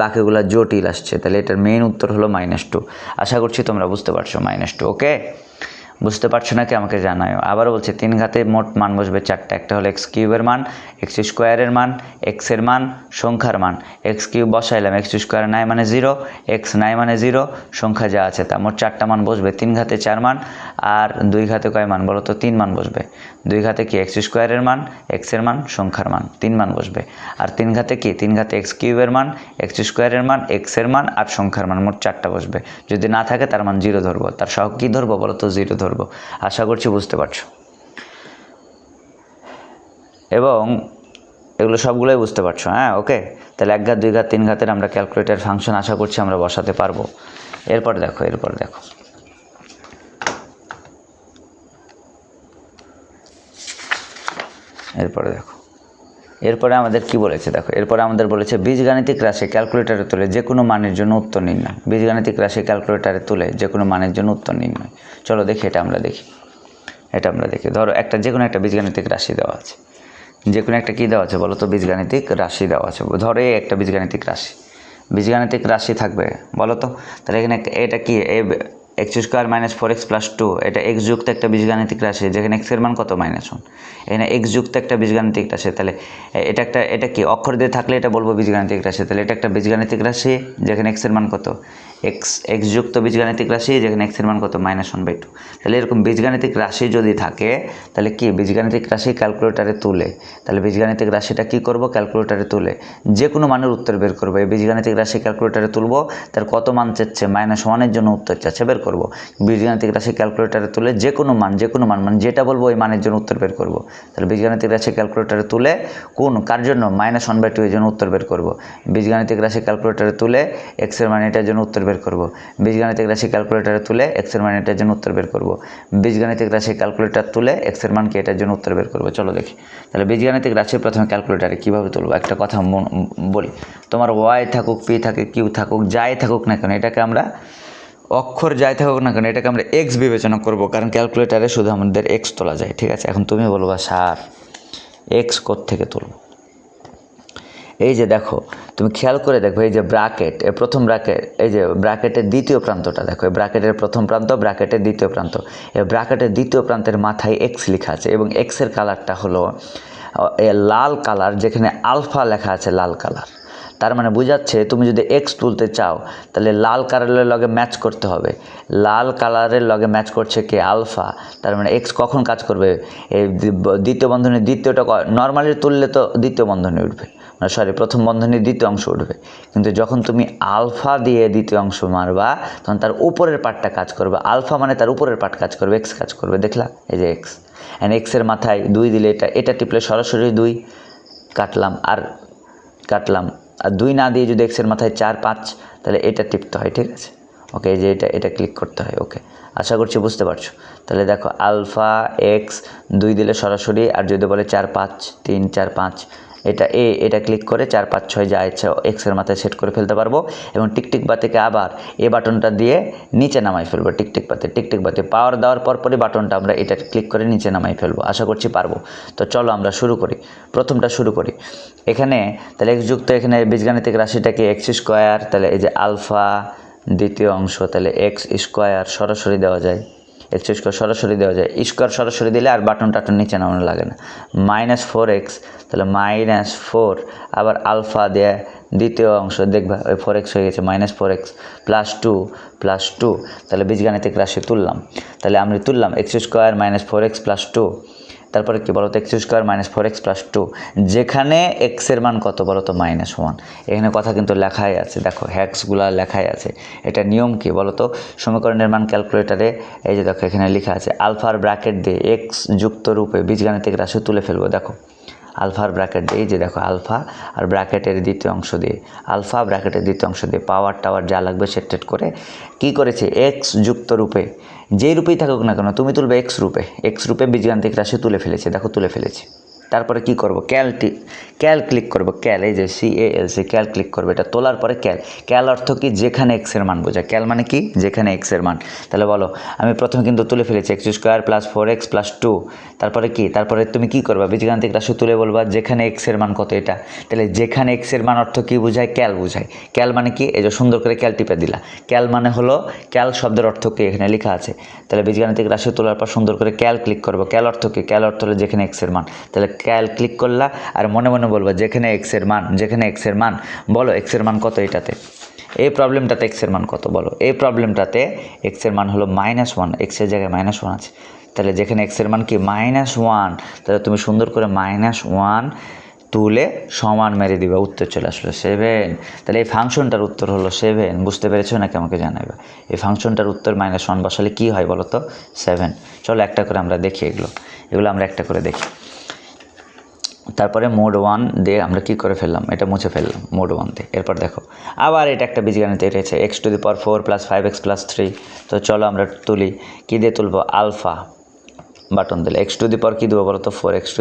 বাকিগুলো জটিল আসছে। তাহলে এটার মেইন উত্তর হলো -2। আশা করছি তোমরা বুঝতে পারছো -2, ওকে। বুঝতে পারছো নাকি আমাকে জানাও। আবার বলছে 3 ঘাতে মোট মান বসবে 4টা। একটা হলো এক্স কিউবের মান, এক্স স্কোয়ারের মান, এক্সের মান, সংখ্যার মান। এক্স কিউব বসাইলাম, এক্স স্কোয়ার নাই মানে 0, এক্স নাই মানে 0, সংখ্যা যা আছে তা। মোট 4টা মান বসবে। 3 ঘাতে 4 মান আর 2 ঘাতে কয় মান বলো তো 3 মান বসবে। 2 ঘাতে কি এক্স স্কোয়ারের মান, এক্সের মান, সংখ্যার মান, 3 মান বসবে। আর 3 ঘাতে কি 3 ঘাতে এক্স কিউবের মান, এক্স স্কোয়ারের মান, এক্সের মান আর সংখ্যার মান, মোট 4টা বসবে। যদি না থাকে তার মান 0 ধরবো, তার সহগ কি ধরবো বলো তো 0 ধরবো। আশা করছি বুঝতে পারছো এবং এগুলো সবগুলোই বুঝতে পারছো, হ্যাঁ ওকে। তাহলে 1 ঘাত 2 ঘাত 3 ঘাতের আমরা ক্যালকুলেটর ফাংশন আশা করছি আমরা বসাতে পারবো। এরপর দেখো এরপরে আমাদের কি বলেছে দেখো। এরপরে আমাদের বলেছে বীজগাণিতিক রাশি ক্যালকুলেটরে তুলে যে কোনো মানের জন্য উত্তর নির্ণয়। বীজগাণিতিক রাশি ক্যালকুলেটরে তুলে যে কোনো মানের জন্য উত্তর নির্ণয়। চলো দেখি এটা আমরা দেখি। ধরো যে কোনো একটা বীজগাণিতিক রাশি দেওয়া আছে। যে কোনো একটা কী দেওয়া আছে বলো তো বীজগাণিতিক রাশি দেওয়া আছে। ধরো এই একটা বীজগাণিতিক রাশি থাকবে বলো তো। তাহলে এখানে এটা কি x² - 4x + 2, এটা x যুক্ত একটা বীজগাণিতিক রাশি যেখানে x এর মান কত -1। এখানে x যুক্ত একটা বীজগাণিতিক রাশি। তাহলে এটা কি অক্ষর দিয়ে থাকলে এটা বলবো বীজগাণিতিক রাশি। তাহলে এটা একটা বীজগাণিতিক রাশি যেখানে x এর মান কত x যুক্ত বীজগাণিতিক রাশি যেখানে x এর মান কত -1/2। তাহলে এরকম বীজগাণিতিক রাশি যদি থাকে তাহলে কি বীজগাণিতিক রাশি ক্যালকুলেটরে তুলে, তাহলে বীজগাণিতিক রাশিটা কি করব ক্যালকুলেটরে তুলে যে কোনো মানের উত্তর বের করবো। এই বীজগাণিতিক রাশি ক্যালকুলেটরে তুলবো, তার কত মান চাচ্ছে -1 জন্য উত্তর চাচ্ছে, বের করব। বীজগাণিতিক রাশি ক্যালকুলেটরে তুলে যে কোনো মান মানে যেটা বলবো ওই মানের জন্য উত্তর বের করব। তাহলে বীজগাণিতিক রাশি ক্যালকুলেটরে তুলে কার জন্য -1/2 এর জন্য উত্তর বের করব। বীজগাণিতিক রাশি ক্যালকুলেটরে তুলে x এর মান এটার জন্য উত্তর বের করব। বীজগাণিতিক রাশি ক্যালকুলেটরে তুলে x এর মান এটার জন্য উত্তর বের করব। বীজগাণিতিক রাশি ক্যালকুলেটর তুলে x এর মান কি এটার জন্য উত্তর বের করব। চলো দেখি তাহলে বীজগাণিতিক রাশি প্রথমে ক্যালকুলেটরে কীভাবে তুলবো। একটা কথা বলি, তোমার y থাকুক, p থাকে, q থাকুক, যাই থাকুক না কেন, এটাকে আমরা অক্ষর যাই থাকুক না কেন এটাকে আমরা x বিবেচনা করব, কারণ ক্যালকুলেটরে শুধু আমাদের x তোলা যায়, ঠিক আছে। এখন তুমি বলবা স্যার x কোত্থেকে তুলব। এই যে দেখো, তুমি খেয়াল করে দেখো, এই যে ব্র্যাকেট, প্রথম ব্র্যাকেট, এই যে ব্র্যাকেটের দ্বিতীয় প্রান্তটা দেখো, এই ব্র্যাকেটের প্রথম প্রান্ত, ব্র্যাকেটের দ্বিতীয় প্রান্ত। এই ব্র্যাকেটের দ্বিতীয় প্রান্তের মাথায় x লেখা আছে এবং x এর কালারটা হলো লাল কালার, যেখানে আলফা লেখা আছে লাল কালার। তার মানে বোঝাচ্ছে তুমি যদি এক্স তুলতে চাও তাহলে লাল কালারের লগে ম্যাচ করতে হবে। লাল কালারের লগে ম্যাচ করছে কি আলফা, তার মানে এক্স কখন কাজ করবে, এই দ্বিতীয় বন্ধনীর দ্বিতীয়টা নর্মালি তুললে তো দ্বিতীয় বন্ধনী উঠবে, মানে সরি প্রথম বন্ধনীর দ্বিতীয় অংশ উঠবে, কিন্তু যখন তুমি আলফা দিয়ে দ্বিতীয় অংশ মারবা তখন তার উপরের পার্টটা কাজ করবে। আলফা মানে তার উপরের পার্ট কাজ করবে, এক্স কাজ করবে। দেখলা এই যে এক্স, অ্যান্ড এক্সের মাথায় 2 দিলে এটা টিপলে সরাসরি 2 কাটলাম, আর 2 না দিয়ে যদি এক্সের মাথায় 4 5 তাহলে এটা টিপতে হয়, ঠিক আছে। ওকে, এই যে এটা ক্লিক করতে হয়। ওকে, আশা করছি বুঝতে পারছো। তাহলে দেখো আলফা এক্স 2 দিলে সরাসরি, আর যদি বলে 4 5 3 4 5 এটা ক্লিক করে 4 5 6 যা ইচ্ছা এক্সের মাথায় সেট করে ফেলতে পারবো। এবং টিকটিক বাতিকে আবার এই বাটনটা দিয়ে নিচে নামাই ফেলবো। টিকটিক বাতি পাওয়ার দেওয়ার পরপরই বাটনটা আমরা এটা ক্লিক করে নিচে নামাই ফেলবো। আশা করছি পারবো। তো চলো আমরা শুরু করি, প্রথমটা শুরু করি। এখানে তাহলে এক্স যুক্ত, এখানে বীজগাণিতিক রাশিটাকে এক্স স্কোয়ার, তাহলে এই যে আলফা দ্বিতীয় অংশ, তাহলে এক্স স্কোয়ার সরাসরি দেওয়া যায়, এক্স স্কোয়ার সরাসরি দেওয়া যায়, স্কোয়ার সরাসরি দিলে আর বাটন টাটন নিচে নামানো লাগে না। -4x, তাহলে -4 আবার আলফা দেয় দ্বিতীয় অংশ, দেখবা ওই 4x হয়ে গেছে, -4x +2 তাহলে বীজগাণিতিক রাশি তুললাম। তাহলে আমরা তুললাম এক্স স্কোয়ার -4x +2, তারপরে কি বলতো এক্স স্কোয়ার -4x +2, যেখানে এক্সের মান কত বলতো -1। এখানে কথা কিন্তু লেখাই আছে, দেখো হ্যাক্সগুলা লেখাই আছে। এটা নিয়ম কি বলতো, সমীকরণের মান ক্যালকুলেটারে এই যে দেখো এখানে লেখা আছে আলফার ব্র্যাকেট দিয়ে এক্স যুক্ত রূপে বীজগাণিতিক রাশি তুলে ফেলবো। দেখো আলফার ব্র্যাকেট দিয়ে, এই যে দেখো আলফা আর ব্র্যাকেটের দ্বিতীয় অংশ দিয়ে, আলফা ব্র্যাকেটের দ্বিতীয় অংশ দিয়ে পাওয়ার টাওয়ার যা লাগবে সেট করে কি করেছে এক্স যুক্ত রূপে, যেই রূপেই থাকুক না কেন তুমি তুলবে এক্স রূপে বীজগাণিতিক রাশি তুলে ফেলেছে। দেখো তুলে ফেলেছি। তারপরে কি করব, ক্যাল ক্লিক করব, ক্যাল এই যে CALC ক্যাল ক্লিক করবে। এটা তোলার পরে ক্যাল অর্থ কি যেখানে এক্সের মান বোঝায়। ক্যাল মানে কি যেখানে এক্সের মান। তাহলে বলো আমি প্রথমে কিন্তু তুলে ফেলেছি এক্স স্কোয়ার +4x +2, তারপরে কি, তারপরে তুমি কি করবা বীজগাণিতিক রাশি তুলে বলবা যেখানে এক্সের মান কত এটা। তাহলে যেখানে এক্সের মান অর্থ কি বোঝায়, ক্যাল বোঝায়। ক্যাল মানে কি, এই যে সুন্দর করে ক্যাল টিপে দিলা। ক্যাল মানে হলো, ক্যাল শব্দের অর্থ কি এখানে লেখা আছে। তাহলে বীজগাণিতিক রাশি তোলার পর সুন্দর করে ক্যাল ক্লিক করবো। ক্যাল অর্থ কি, ক্যাল অর্থ হলো যেখানে এক্সের মান। তাহলে ক্যাল ক্লিক করলা আর মনে মনে বলবো যেখানে এক্সের মান বলো এক্সের মান কত এটাতে, এই প্রবলেমটাতে এক্সের মান কত বলো। এই প্রবলেমটাতে এক্সের মান হলো -1, এক্সের জায়গায় -1 আছে। তাহলে যেখানে এক্সের মান কি -1, তাহলে তুমি সুন্দর করে -1 তুলে সমান মেরে দিবা, উত্তর চলে আসলো 7। তাহলে এই ফাংশনটার উত্তর হলো 7। বুঝতে পেরেছো নাকি আমাকে জানাইবা। এই ফাংশনটার উত্তর -1 বসালে কি হয় বলো তো, 7। চলো একটা করে আমরা দেখি, এগুলো আমরা একটা করে দেখি। তারপরে মোড 1 দিয়ে আমরা কি করে ফেললাম, এটা মুছে ফেললাম মোড 1 দিয়ে। এরপর দেখো আবার এটা একটা বীজগাণিতিক রয়েছে x⁴ + 5x + 3। তো চলো আমরা তুলি, কি দিয়ে তুলবো, আলফা বাটন দিলে x⁴ কি দেবো বলো তো 4, x⁴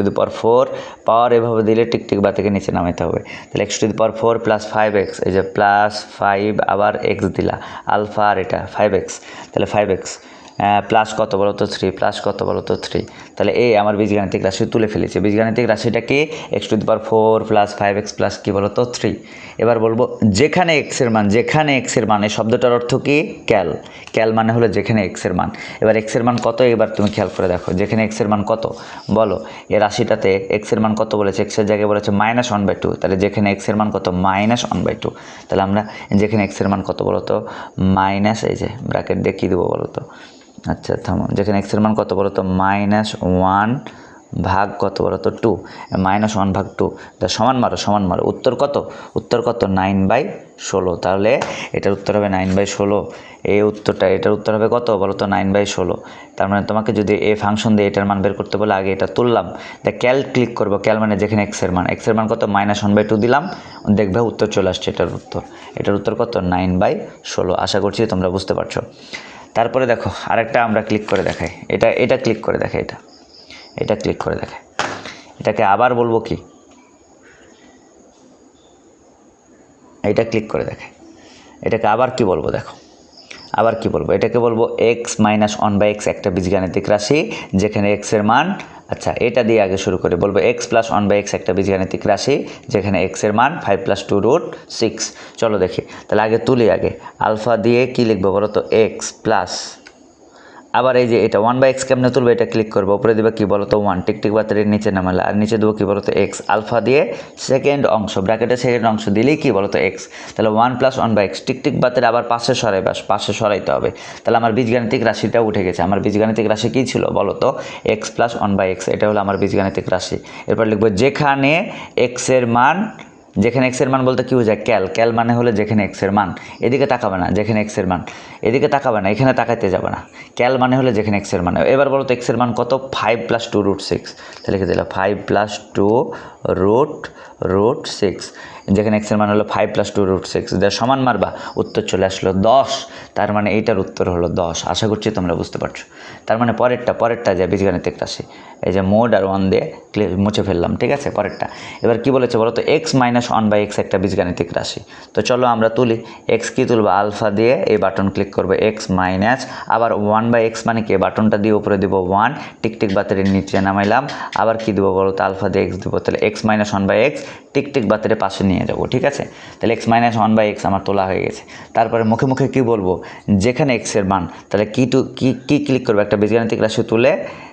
পাওয়ার এভাবে দিলে টিকটিক বাতিকে নিচে নামাইতে হবে। তাহলে x⁴ + 5x, এই যে +5 আবার x দিলা, আলফা আর এটা 5x, তাহলে 5x প্লাস কত বলো তো 3, প্লাস কত বলো তো 3। তাহলে এই আমার বীজগাণিতিক রাশি তুলে ফেলেছি। বীজগাণিতিক রাশিটাকে x⁴ + 5x প্লাস কি বলো তো 3। এবার বলবো যেখানে এক্সের মান, এই শব্দটার অর্থ কি, ক্যাল মানে হলো যেখানে এক্সের মান। এবার এক্সের মান কত, এবার তুমি খেয়াল করে দেখো যেখানে এক্সের মান কত বলো। এই রাশিটাতে এক্সের মান কত বলেছে, এক্সের জায়গায় বলেছে -1/2, তাহলে যেখানে এক্সের মান কত -1/2। তাহলে আমরা যেখানে এক্সের মান কত বলো তো মাইনাস, এই যে ব্র্যাকেট দিয়ে কী দেবো বলো তো, আচ্ছা থামো, যেখানে এক্সের মান কত বলো তো -1 ভাগ কত বলো তো 2, -1/2, তা সমান মারো। উত্তর কত 9/16। তাহলে এটার উত্তর হবে 9/16। এটার উত্তর হবে কত বলো তো 9/16। তার মানে তোমাকে যদি এই ফাংশন দিয়ে এটার মান বের করতে বলে আগে এটা তুললাম, তা ক্যাল ক্লিক করবো। ক্যাল মানে যেখানে এক্সের মান কত -1/2 দিলাম, দেখবে উত্তর চলে আসছে। এটার উত্তর কত 9/16। আশা করছি তোমরা বুঝতে পারছো। তারপরে দেখো আরেকটা আমরা ক্লিক করে দেখাই, এটা ক্লিক করে দেখাই, এটা ক্লিক করে দেখাই। এটাকে আবার বলবো কি, এটা ক্লিক করে দেখাই। এটাকে আবার কি বলবো, দেখো আবার কি বলবো, এটাকে বলবো x - 1/x একটা বীজগাণিতিক রাশি যেখানে x এর মান, আচ্ছা এটা দিয়ে আগে শুরু করে বলবো x + 1/x একটা বীজগাণিতিক রাশি যেখানে x এর মান 5 + 2√6। চলো দেখি, তাহলে আগে তুলি, আগে আলফা দিয়ে কি লিখবো বলো তো x প্লাস আবার এই যে এটা 1/x কেমনে তুলবে, এটা ক্লিক করবো, উপরে দেবে কি বলতো 1, টিকটিক বাতিলের নিচে নামালে, আর নিচে দেবো কি বলতো x, আলফা দিয়ে সেকেন্ড অংশ ব্র্যাকেটের সেকেন্ড অংশ দিলেই কি বলতো x, তাহলে 1 + 1/x, টিকটিক বাতিল আবার পাশে সরাইবে, পাশে সরাইতে হবে, তাহলে আমার বীজগাণিতিক রাশিটা উঠে গেছে। আমার বীজগাণিতিক রাশি কী ছিল বলতো x + 1/x, এটা হলো আমার বীজগাণিতিক রাশি। এরপর লিখবো যেখানে x এর মান, যেখানে x এর মান বলতে কী বোঝায়, ক্যাল মানে হলো যেখানে x এর মান, এদিকে তাকাবে না, যেখানে x এর মান, এদিকে তাকাবে না, এখানে তাকাইতে যাবে না, ক্যাল মানে হলো যেখানে x এর মান। এবার বলো তো x এর মান কত, 5 + 2√6, তাহলে লিখে দিলাম 5 + 2√6, যেখানে x এর মান হলো 5 + 2√6, যার সমান মারবা, উত্তর চলে আসলো 10। তার মানে এইটার উত্তর হলো 10। আশা করছি তোমরা বুঝতে পারছো। তার মানে পরেরটা যে বীজগাণিতিক রাশি, এই যে মোড আর 1 দিয়ে মুছে ফেললাম, ঠিক আছে। পরেরটা এবার কি বলেছে বলো তো, x - 1/x একটা বীজগাণিতিক রাশি। তো চলো আমরা তুলি, x কি তুলবো, আলফা দিয়ে এই বাটন ক্লিক করবো, x মাইনাস আবার 1/x মানে কি, বাটনটা দিয়ে উপরে দিব 1, টিকটিক বাতিলের নিচে নামাইলাম, আবার কি দেবো বলো তো, আলফা দিয়ে x দেবো, তাহলে x - 1/x, টিকটিক বাতিলের পাশে নিয়ে যাবো, ঠিক আছে। তাহলে x - 1/x আমার তোলা হয়ে গেছে। তারপরে মুখে মুখে কি বলবো, যেখানে x এর মান, তাহলে কি ক্লিক করবো, একটা বীজগাণিতিক রাশি তুলে,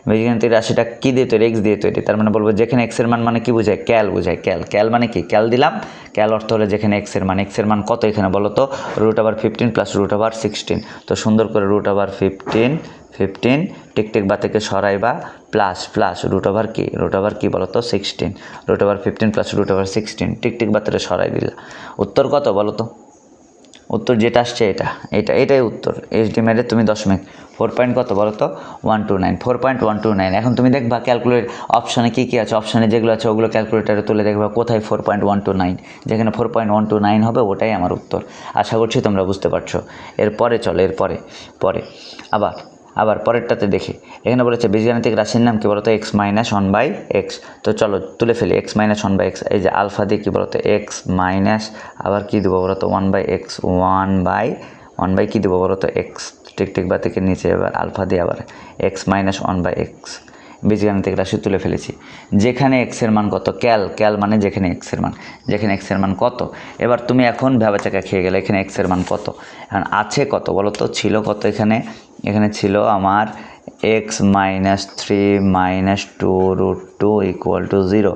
বীজগাণিতিক রাশিটা কি দিয়ে তৈরি, x দিয়ে তৈরি, তার মানে বলবো যেখানে x এর মান মানে কি বোঝায়, ক্যাল বোঝায়, ক্যাল মানে কি, ক্যাল দিলাম, ক্যাল অর্থ হলো যেখানে x এর মান কত এখানে বলো তো, √15 + √16, তো সুন্দর করে √15 টিকটিক বাতিকে সরাইবা, প্লাস √, কি বলো তো 16, √15 + √16 টিকটিক বাতিলে সরাই দিলা, উত্তর কত বলো তো, উত্তর যেটা আসছে এটাই উত্তর। এইচডি মেরে তুমি দশমিক 4 পয়েন্ট কত বলো তো, 129, 4.129। এখন তুমি দেখবা ক্যালকুলেট অপশানে কী আছে, অপশানে যেগুলো আছে ওগুলো ক্যালকুলেটারে তুলে দেখবা কোথায় 4.129, যেখানে 4.129 হবে ওটাই আমার উত্তর। আশা করছি তোমরা বুঝতে পারছো। এরপরে চলো, পরে আবার পরেরটাতে দেখি, এখানে বলেছে বীজগাণিতিক রাশির নাম কি বলতো, x - 1/x। তো চলো তুলে ফেলি, x - 1/x, এই যে আলফা দিয়ে কি বলতো x মাইনাস, আবার কি দেবো বলতো 1/x, 1/1 কি দেবো বলতো x, টিকটিক বাতিকের নিচে এবার আলফা দিয়ে আবার x - 1/x, বীজগাণিতিক রাশি তুলে ফেলেছি। যেখানে x এর মান কত, ক্যাল মানে যেখানে x এর মান কত। এবার তুমি এখন ভেবাচাকা খেয়ে গেলে, এখানে x এর মান কত, এখন আছে কত বলো তো, ছিল কত, এখানে ছিল আমার x - 3 - 2√2 = 0।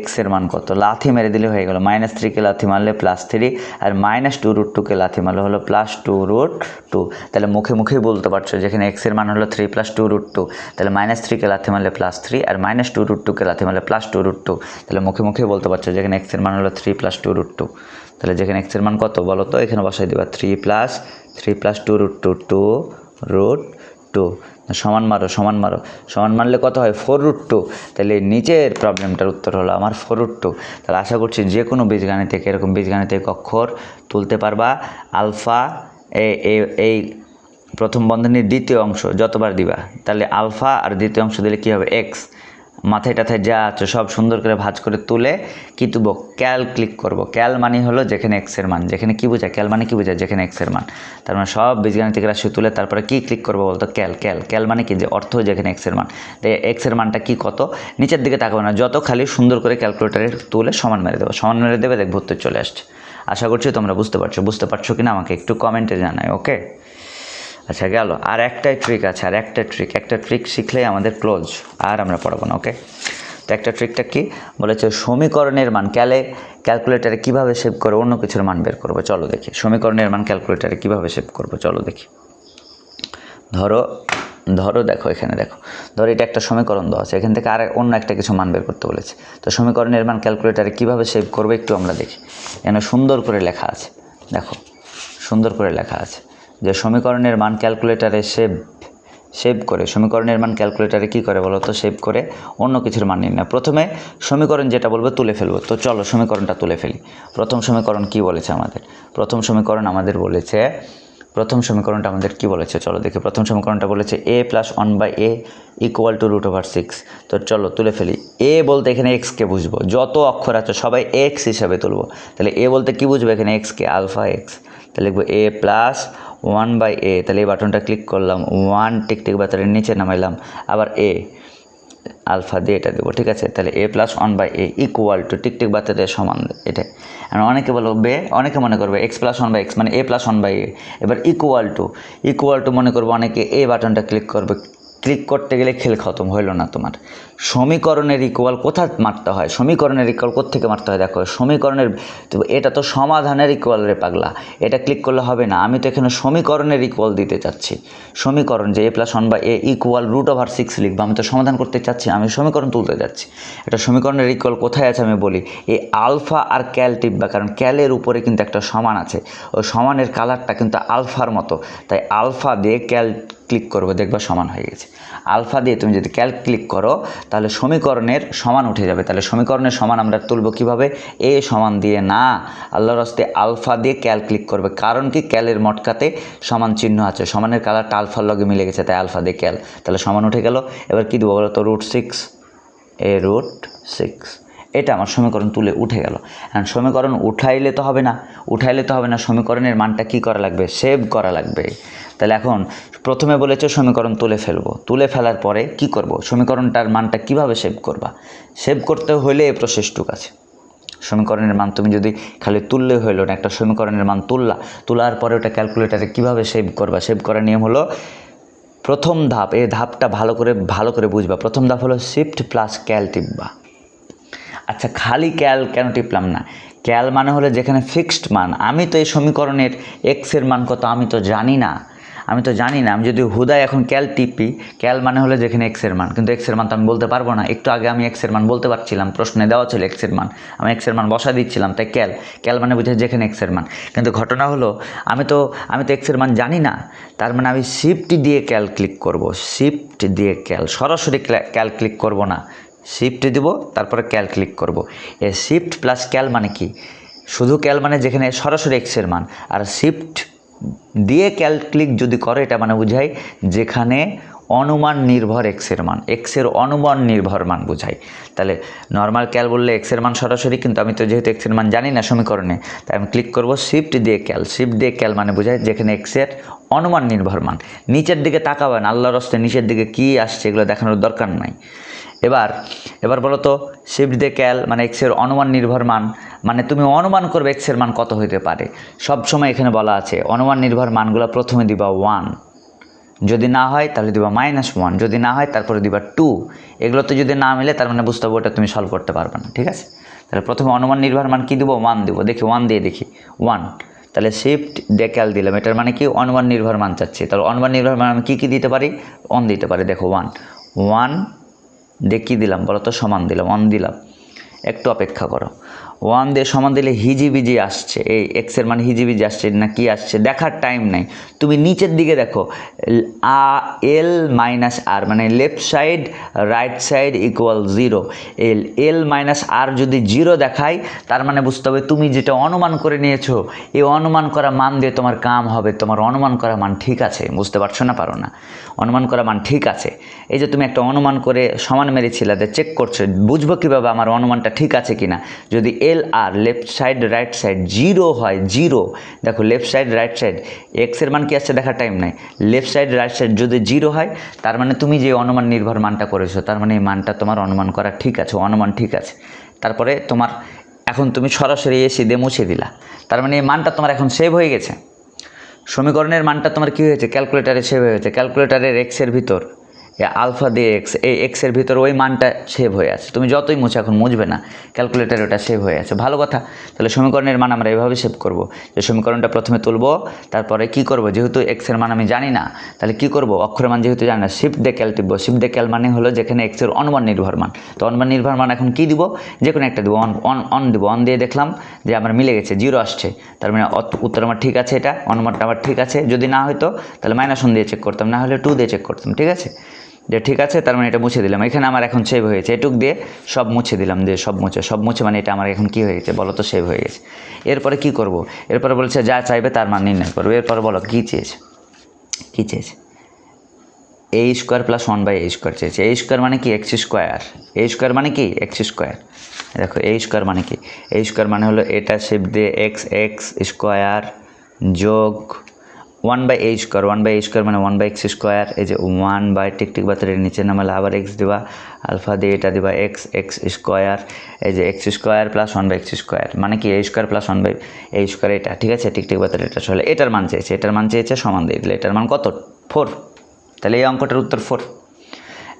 x এর মান কত, লাথি মেরে দিলে হয়ে গেল, -3কে লাথি মারলে +3, আর -2√2কে লাথি মারলে হলো +2√2। তাহলে মুখে মুখেই বলতে পারছো, যেখানে x এর মান হলো 3 + 2√2, তাহলে -3কে লাথি মারলে +3, আর -2√2কে লাথি মারলে +2√2, তাহলে মুখে মুখেই বলতে পারছো যেখানে x এর মান হলো 3 + 2√2। তাহলে যেখানে x এর মান কত বলো তো, এখানে বসাই দেবা 3 + 2√2 2√2, সমান মারলে কত হয় 4√2। তাহলে নিচের প্রবলেমটার উত্তর হলো আমার 4√2। তাহলে আশা করছি যে কোনো বীজগাণিতিক এরকম বীজগাণিতিক অক্ষর তুলতে পারবা। আলফা এই প্রথম বন্ধনীর দ্বিতীয় অংশ যতবার দিবা, তাহলে আলফা আর দ্বিতীয় অংশ দিলে কী হবে, এক্স, মাথায় টাথায় যা আছে সব সুন্দর করে ভাঁজ করে তুলে কী তুলব, ক্যাল ক্লিক করব। ক্যাল মানে হলো যেখানে x এর মান, যেখানে কী বোঝায়, ক্যাল মানে কী বোঝায়, যেখানে x এর মান। তার মানে সব বীজগাণিতিক রাশি তুলে তারপরে কী ক্লিক করবো বলতো, ক্যাল মানে কি, যে অর্থ যেখানে x এর মান। তাই x এর মানটা কী কত, নিচের দিকে তাকাবো না, যত খালি সুন্দর করে ক্যালকুলেটারে তুলে সমান মেরে দেবে, দেখবো উত্তর চলে আসছে। আশা করছি তোমরা বুঝতে পারছো কিনা আমাকে একটু কমেন্টে জানাই, ওকে। আচ্ছা গেল, আর একটা ট্রিক আছে, একটা ট্রিক শিখলেই আমাদের ক্লোজ, আর আমরা পড়াবো না, ওকে। তো একটা ট্রিকটা কি বলেছে, সমীকরণের মান ক্যালকুলেটারে কীভাবে সেভ করে অন্য কিছুর মান বের করবো, চলো দেখি। সমীকরণের মান ক্যালকুলেটারে কীভাবে সেভ করবো, চলো দেখি। ধরো দেখো, এখানে দেখো, ধরো এটা একটা সমীকরণ দেওয়া আছে, এখান থেকে আর অন্য একটা কিছু মান বের করতে বলেছে। তো সমীকরণের মান ক্যালকুলেটারে কীভাবে সেভ করবে একটু আমরা দেখি। এখানে সুন্দর করে লেখা আছে, দেখো সুন্দর করে লেখা আছে যে সমীকরণের মান ক্যালকুলেটারে সেভ করে, সমীকরণের মান ক্যালকুলেটারে কী করে বলো তো, সেভ করে অন্য কিছুর মান নির্ণয়। প্রথমে সমীকরণ যেটা বলবো তুলে ফেলবো। তো চলো সমীকরণটা তুলে ফেলি। প্রথম সমীকরণ কি বলেছে আমাদের, প্রথম সমীকরণটা আমাদের কি বলেছে, চলো দেখি। প্রথম সমীকরণটা বলেছে a + 1/a = √6। তো চলো তুলে ফেলি। a বলতে এখানে x কে বুঝবো, যত অক্ষর আছে সবাই x হিসাবে তুলবো। তাহলে a বলতে কি বুঝবো, এখানে x কে, আলফা x। তাহলে লিখবো a + 1/a, তাহলে এই বাটনটা ক্লিক করলাম, 1 টিকটিক বাতারের নিচে নামাইলাম, আবার a আলফা দিয়ে এটা দেবো, ঠিক আছে। তাহলে a + 1/a ইকুয়াল টু টিকটিক বাচ্চাতে সমান এটাই। আর অনেকে বলবে, অনেকে মনে করবে x + 1/x মানে a + 1/a। এবার ইকুয়াল টু মনে করবো অনেকে এ বাটনটা ক্লিক করবে, ক্লিক করতে গেলে খেল খতম হইল না তোমার। সমীকরণের ইকুয়াল কোথায় মারতে হয়, সমীকরণের ইকুয়াল কোত্থেকে মারতে হয় দেখো, সমীকরণের, তো এটা তো সমাধানের ইকুয়াল রে পাগলা, এটা ক্লিক করলে হবে না। আমি তো এখানে সমীকরণের ইকুয়াল দিতে চাচ্ছি, সমীকরণ যে a + 1/a ইকুয়াল √6 লিখবো, আমি তো সমাধান করতে চাচ্ছি, আমি সমীকরণ তুলতে যাচ্ছি। এটা সমীকরণের ইকুয়াল কোথায় আছে আমি বলি, এই আলফা আর ক্যাল টিপবা, কারণ ক্যালের উপরে কিন্তু একটা সমান আছে, ওই সমানের কালারটা কিন্তু আলফার মতো, তাই আলফা দিয়ে ক্যাল ক্লিক করবো, দেখবা সমান হয়ে গেছে। আলফা দিয়ে তুমি যদি ক্যাল ক্লিক করো তাহলে সমীকরণের সমান উঠে যাবে। তাহলে সমীকরণের সমান আমরা তুলবো কিভাবে, এ সমান দিয়ে না, আল্লাহর রাস্তে আলফা দিয়ে ক্যাল ক্লিক করবে, কারণ কি ক্যালের মটকাতে সমান চিহ্ন আছে, সমানের কালারটা আলফার লগে মিলে গেছে, তাই আলফা দিয়ে ক্যাল, তাহলে সমান উঠে গেল। এবার কী দেবো বলো তো, √6, a √6, এটা আমার সমীকরণ তুলে উঠে গেল। এখন সমীকরণ উঠাইলে তো হবে না, সমীকরণের মানটা কি করা লাগবে, সেভ করা লাগবে। তাহলে এখন প্রথমে বলেছে সমীকরণ তুলে ফেলবো, তুলে ফেলার পরে কি করব, সমীকরণটার মানটা কিভাবে সেভ করবা, সেভ করতে হলে এই প্রসেসটুকু আছে। সমীকরণের মান তুমি যদি খালি তুললে হইলো না, একটা সমীকরণের মান তোলার পরে ওটা ক্যালকুলেটারে কিভাবে সেভ করবা, সেভ করার নিয়ম হলো প্রথম ধাপ, এই ধাপটা ভালো করে বুঝবা। প্রথম ধাপ হলো শিফট প্লাস ক্যাল টিপবা। আচ্ছা, খালি ক্যাল কেন টিপলাম না, ক্যাল মানে হলো যেখানে ফিক্সড মান, আমি তো এই সমীকরণের এক্সের মান কত আমি তো জানি না, আমি যদি হুদায় এখন ক্যাল টিপি, ক্যাল মানে হলো যেখানে এক্সের মান, কিন্তু এক্সের মান তো আমি বলতে পারবো না। একটু আগে আমি এক্সের মান বলতে পারছিলাম, প্রশ্নে দেওয়া ছিল এক্সের মান, আমি এক্সের মান বসা দিচ্ছিলাম, তাই ক্যাল মানে বুঝে যেখানে এক্সের মান। কিন্তু ঘটনা হলো আমি তো এক্সের মান জানি না, তার মানে আমি শিফট দিয়ে ক্যাল ক্লিক করব, শিফট দিয়ে ক্যাল, সরাসরি ক্যাল ক্লিক করব না, শিফট দিব তারপরে ক্যাল ক্লিক করব। এ শিফট প্লাস ক্যাল মানে কি, শুধু ক্যাল মানে যেখানে সরাসরি এক্সের মান, আর শিফট দিয়ে ক্যাল ক্লিক যদি করে এটা মানে বোঝায় যেখানে অনুমান নির্ভর এক্সের মান, এক্সের অনুমান নির্ভর মান বোঝায়। তাহলে নর্মাল ক্যাল বললে এক্সের মান সরাসরি, কিন্তু আমি তো যেহেতু এক্সের মান জানি না সমীকরণে, তাই আমি ক্লিক করব শিফট দিয়ে ক্যাল মানে বোঝায় যেখানে এক্সের অনুমান নির্ভর মান। নিচের দিকে তাকাবেন, আল্লাহর রাস্তে নিচের দিকে কি আসছে এগুলো দেখানোর দরকার নাই। এবার বলো তো, শিফট দিয়ে ক্যাল মানে এক্সের অনুমান নির্ভর মান, মানে তুমি অনুমান করবে এক্সের মান কত হইতে পারে। সবসময় এখানে বলা আছে অনুমান নির্ভর মানগুলো প্রথমে দিবা 1, যদি না হয় তাহলে দিবা -1, যদি না হয় তারপরে দিবা 2। এগুলোতে যদি না মিলে তার মানে বুঝতে হবে ওটা তুমি সলভ করতে পারবে না, ঠিক আছে। তাহলে প্রথমে অনুমান নির্ভর মান কী দেবো, 1 দেবো, দেখি 1 দিয়ে দেখি 1, তাহলে শিফট দিয়ে ক্যাল দিলাম, এটার মানে কি অনুমান নির্ভর মান চাচ্ছি। তাহলে অনুমান নির্ভর মান আমি কী দিতে পারি, 1 দিতে পারি, দেখো 1 দিয়ে কী দিলাম বলো তো, সমান দিলাম, 1 দিলাম, একটু অপেক্ষা করো। 1 দিয়ে সমান দিলে হিজিবিজি আসছে, এই এক্সের মানে হিজিবিজি আসছে না কি আসছে দেখার টাইম নাই, তুমি নিচের দিকে দেখো L - R মানে left side right side equal 0, L - R যদি 0 দেখায় তার মানে বুঝতে হবে তুমি যেটা অনুমান করে নিয়েছো এই অনুমান করা মান দিয়ে তোমার কাম হবে, তোমার অনুমান করা মান ঠিক আছে, বুঝতে পারছো না, পারো না, অনুমান করা মান ঠিক আছে। এই যে তুমি একটা অনুমান করে সমান মেরেছিলে, চেক করছো, বুঝবো কীভাবে আমার অনুমানটা ঠিক আছে কিনা, যদি LR left side right side 0 হয়, 0 দেখো লেফট সাইড রাইট সাইড এক্সের মান কি আসছে দেখার টাইম নাই, লেফট সাইড রাইট সাইড যদি 0 হয় তার মানে তুমি যে অনুমান নির্ভর মানটা করেছো তার মানে এই মানটা তোমার অনুমান করা ঠিক আছে, অনুমান ঠিক আছে। তারপরে তোমার এখন তুমি সরাসরি এসি দিয়ে মুছে দিলা, তার মানে এই মানটা তোমার এখন সেভ হয়ে গেছে, সমীকরণের মানটা তোমার কী হয়েছে ক্যালকুলেটারে সেভ হয়েছে, ক্যালকুলেটারের এক্সের ভিতর আলফা দিয়ে এই এক্সের ভিতর ওই মানটা সেভ হয়ে আছে, তুমি যতই মুছে এখন মুছবে না, ক্যালকুলেটারে ওটা সেভ হয়ে আছে, ভালো কথা। তাহলে সমীকরণের মান আমরা এভাবে সেভ করব, যে সমীকরণটা প্রথমে তুলব, তারপরে কি করব, যেহেতু এক্সের মান আমি জানি না তাহলে কি করব, অক্ষরের মান যেহেতু জানি না শিফট দিয়ে ক্যাল টিপব, শিফট দিয়ে ক্যাল মানে হলো যেখানে এক্সের অনুমান নির্ভর মান, তো অনুমান নির্ভর মান এখন কি দিব, যে কোনো একটা দেবো, অন দেবো, অন দিয়ে দেখলাম যে আমার মিলে গেছে 0 আসছে, তার মানে উত্তর আমার ঠিক আছে, এটা অনুমানটা আমার ঠিক আছে, যদি না হয়তো তাহলে -1 দিয়ে চেক করতাম, না হলে 2 দিয়ে চেক করতাম, ঠিক আছে, যে ঠিক আছে, তার মানে এটা মুছে দিলাম, এখানে আমার এখন সেভ হয়েছে, এটুক দিয়ে সব মুছে দিলাম, দিয়ে সব মুছে মানে এটা আমার এখন কি হয়ে গেছে বলো তো, সেভ হয়ে গেছে। এরপরে কি করব, এরপরে বলছে যা চাইবে তার মান নির্ণয় করবো, এরপরে বলো কী চেয়েছে, a² + 1/a² চেয়েছে, a² মানে কি x², a² মানে কি x², দেখো a² মানে কি, a² মানে হলো এটা শিফট দিয়ে x² যোগ 1/a² 1/a² মানে 1/x², এই যে 1 টিকটিক বাতারের নিচে নামালে আবার x দিবা, আলফা দিয়ে এটা দিবা x², এই যে x² প্লাস 1/x², মানে কি a² প্লাস 1/a², এটা ঠিক আছে, টিকটিক বাতারের এটা চলে। এটার মান চেয়েছে সমান দিয়ে দিলে, এটার মান কত 4, তাহলে এই অঙ্কটার উত্তর 4।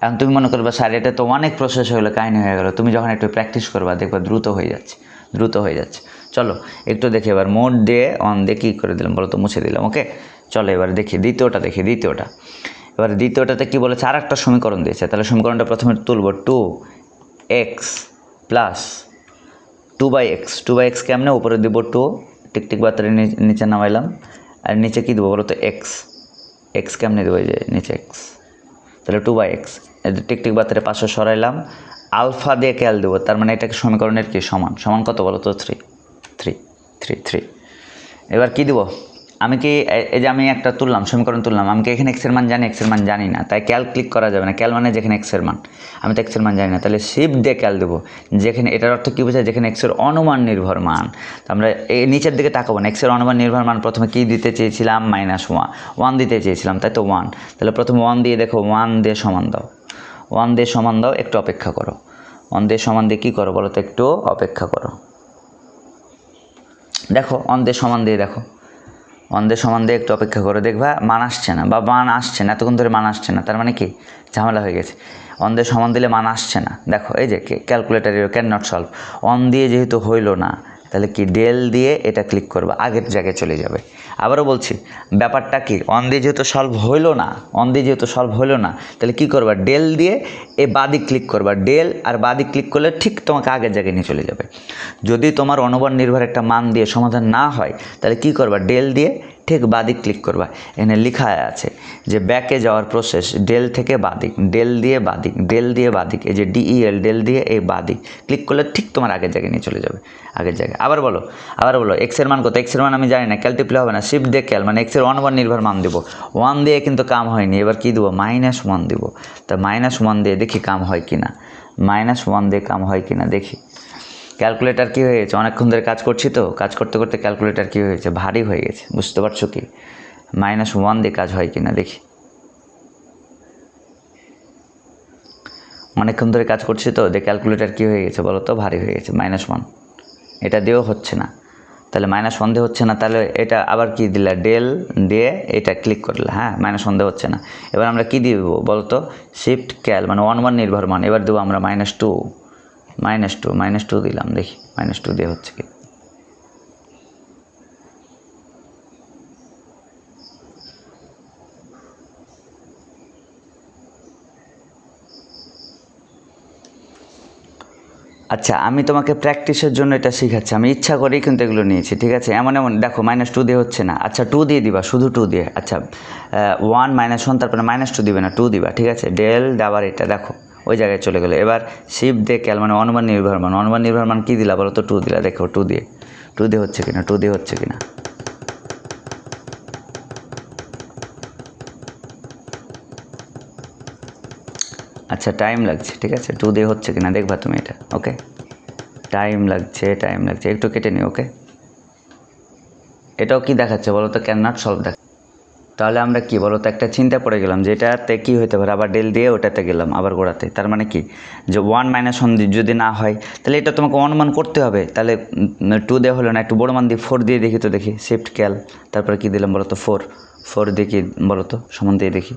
এখন তুমি মনে করবা স্যার এটা তো অনেক প্রসেস হলো, কাহিনী হয়ে গেল। তুমি যখন একটু প্র্যাকটিস করবা দেখবা দ্রুত হয়ে যাচ্ছে। চলো একটু দেখি এবার মোড দিয়ে অন দিয়ে কী করে দিলাম বলো তো, মুছে দিলাম। ওকে চলো এবার দেখি দ্বিতীয়টা। এবার দ্বিতীয়টাতে কী বলেছে, আর একটা সমীকরণ দিয়েছে। তাহলে সমীকরণটা প্রথমে তুলব, 2x প্লাস 2/x কেমনে, উপরে দিব 2, টিকটিক বাতারে নিচে নামাইলাম, আর নিচে কী দেবো বলো তো x কেমনে দেবো, এই যে নিচে x, তাহলে 2/x, টিকটিক বাতারে পাশে সরাইলাম, আলফা দিয়ে ক্যাল দেবো, তার মানে এটাকে সমীকরণের কি সমান কত বলো তো 3। এবার কি দিব, আমি কি এই যে আমি একটা সমীকরণ তুললাম, আমি কি এখানে এক্সের মান জানি, এক্সের মান জানি না, তাই ক্যাল ক্লিক করা যাবে না। ক্যাল মানে যেখানে এক্সের মান, আমি তো এক্সের মান জানি না, তাহলে শিফট দিয়ে ক্যাল দেবো, যেখানে এটার অর্থ কী বোঝায়, যেখানে এক্সের অনুমান নির্ভর মান। তো আমরা এই নিচের দিকে তাকাবো না, এক্সের অনুমান নির্ভর মান প্রথমে কী দিতে চেয়েছিলাম, -1 দিতে চেয়েছিলাম, তাই তো 1। তাহলে প্রথমে 1 দিয়ে দেখো, 1 দিয়ে সমান দাও, একটু অপেক্ষা করো। 1 দিয়ে সমান দিয়ে কী করো বলো তো, একটু অপেক্ষা করো। দেখো 1 দিয়ে সমান দিয়ে একটু অপেক্ষা করে দেখবা মান আসছে না, বা মান আসছে না, এতক্ষণ ধরে মান আসছে না, তার মানে কি ঝামেলা হয়ে গেছে। 1 দিয়ে সমান দিলে মান আসছে না, দেখো এই যে ক্যালকুলেটার ক্যান নট সলভ। 1 দিয়ে যেহেতু হইল না, তাহলে কি ডেল দিয়ে এটা ক্লিক করবা, আগের জায়গায় চলে যাবে। আবারও বলছি ব্যাপারটা কি, 1 দিয়ে যেহেতু সলভ হইল না, তাহলে কি করবা, ডেল দিয়ে এই বাদিক ক্লিক করবা, ডেল আর বাদিক ক্লিক করলে ঠিক তোমাকে আগের জায়গায় নিয়ে চলে যাবে। যদি তোমার অনুমান নির্ভর একটা মান দিয়ে সমাধান না হয়, তাহলে কি করবা, ডেল দিয়ে ঠিক বাদিক ক্লিক করবা। এখানে লেখা আছে যে ব্যাকে যাওয়ার প্রসেস, ডেল থেকে বাদিক, ডেল দিয়ে বাদিক, এই যে DEL, ডেল দিয়ে এই বাদিক ক্লিক করলে ঠিক তোমার আগের জায়গায় নিয়ে চলে যাবে, আগের জায়গায়। আবার বলো এক্সের মান কত, এক্সের মান আমি জানি না, ক্যাল টিপলে হবে না, শিফট দিয়ে ক্যাল, মানে এক্সের অনুমান নির্ভর মান দেবো। 1 দিয়ে কিন্তু কাম হয়নি, এবার কি দেবো, -1 দেবো। তা -1 দিয়ে দেখি কাম হয় কিনা, -1 দিয়ে কাম হয় কিনা দেখি। ক্যালকুলেটার কী হয়েছে, অনেকক্ষণ ধরে কাজ করছি তো, কাজ করতে করতে ক্যালকুলেটার কী হয়েছে, ভারী হয়ে গেছে, বুঝতে পারছো কি, -1 দিয়ে কাজ হয় কিনা দেখি। অনেকক্ষণ ধরে কাজ করছি তো, ক্যালকুলেটার কী হয়ে গেছে বলো তো, ভারী হয়ে গেছে। -1 এটা দিয়েও হচ্ছে না, তাহলে -1 দিয়ে হচ্ছে না, তাহলে এটা আবার কি দিলা, ডেল দিয়ে এটা ক্লিক করলে, হ্যাঁ -1 দিয়ে হচ্ছে না। এবার আমরা কী দিব বলো তো, শিফট ক্যাল, মানে অনুমান নির্ভর মান, এবার দেবো আমরা -2 দিলাম, দেখি -2 দিয়ে হচ্ছে কি। আচ্ছা আমি তোমাকে প্র্যাকটিসের জন্য এটা শেখাচ্ছি, আমি ইচ্ছা করেই কিন্তু এগুলো নিয়েছি, ঠিক আছে। এমন দেখো -2 দিয়ে হচ্ছে না, আচ্ছা 2 দিয়ে দিবা, শুধু 2 দিয়ে, আচ্ছা 1 -1 তারপরে -2 দিবে না, 2 দিবা, ঠিক আছে। ডেল আবার এটা দেখো ওই জায়গায় চলে গেলো। এবার শিফট দিয়ে ক্যাল, মানে অনুমান নির্ভর মান কী দিলা বলো তো, 2 দিলা, দেখো 2 দিয়ে হচ্ছে কিনা, আচ্ছা টাইম লাগছে, ঠিক আছে, 2 দিয়ে হচ্ছে কিনা দেখবা তুমি এটা। ওকে টাইম লাগছে, একটু কেটে নিও। ওকে এটাও কি দেখাচ্ছে বলো তো, ক্যান নট সলভ দেখ। তাহলে আমরা কি বলো তো, একটা চিন্তা পড়ে গেলাম যে এটাতে কী হতে পারে, আবার ডেল দিয়ে ওটাতে গেলাম, আবার গোড়াতে, তার মানে কি যে 1 -1 যদি না হয়, তাহলে এটা তোমাকে অনুমান করতে হবে। তাহলে 2 দিয়ে হলো না, একটু বড় মান দিয়ে 4 দিয়ে দেখি তো, দেখি শিফট ক্যাল, তারপরে কী দিলাম বলো তো, 4 দিয়ে কি বলো তো, সমান দিয়ে দেখি,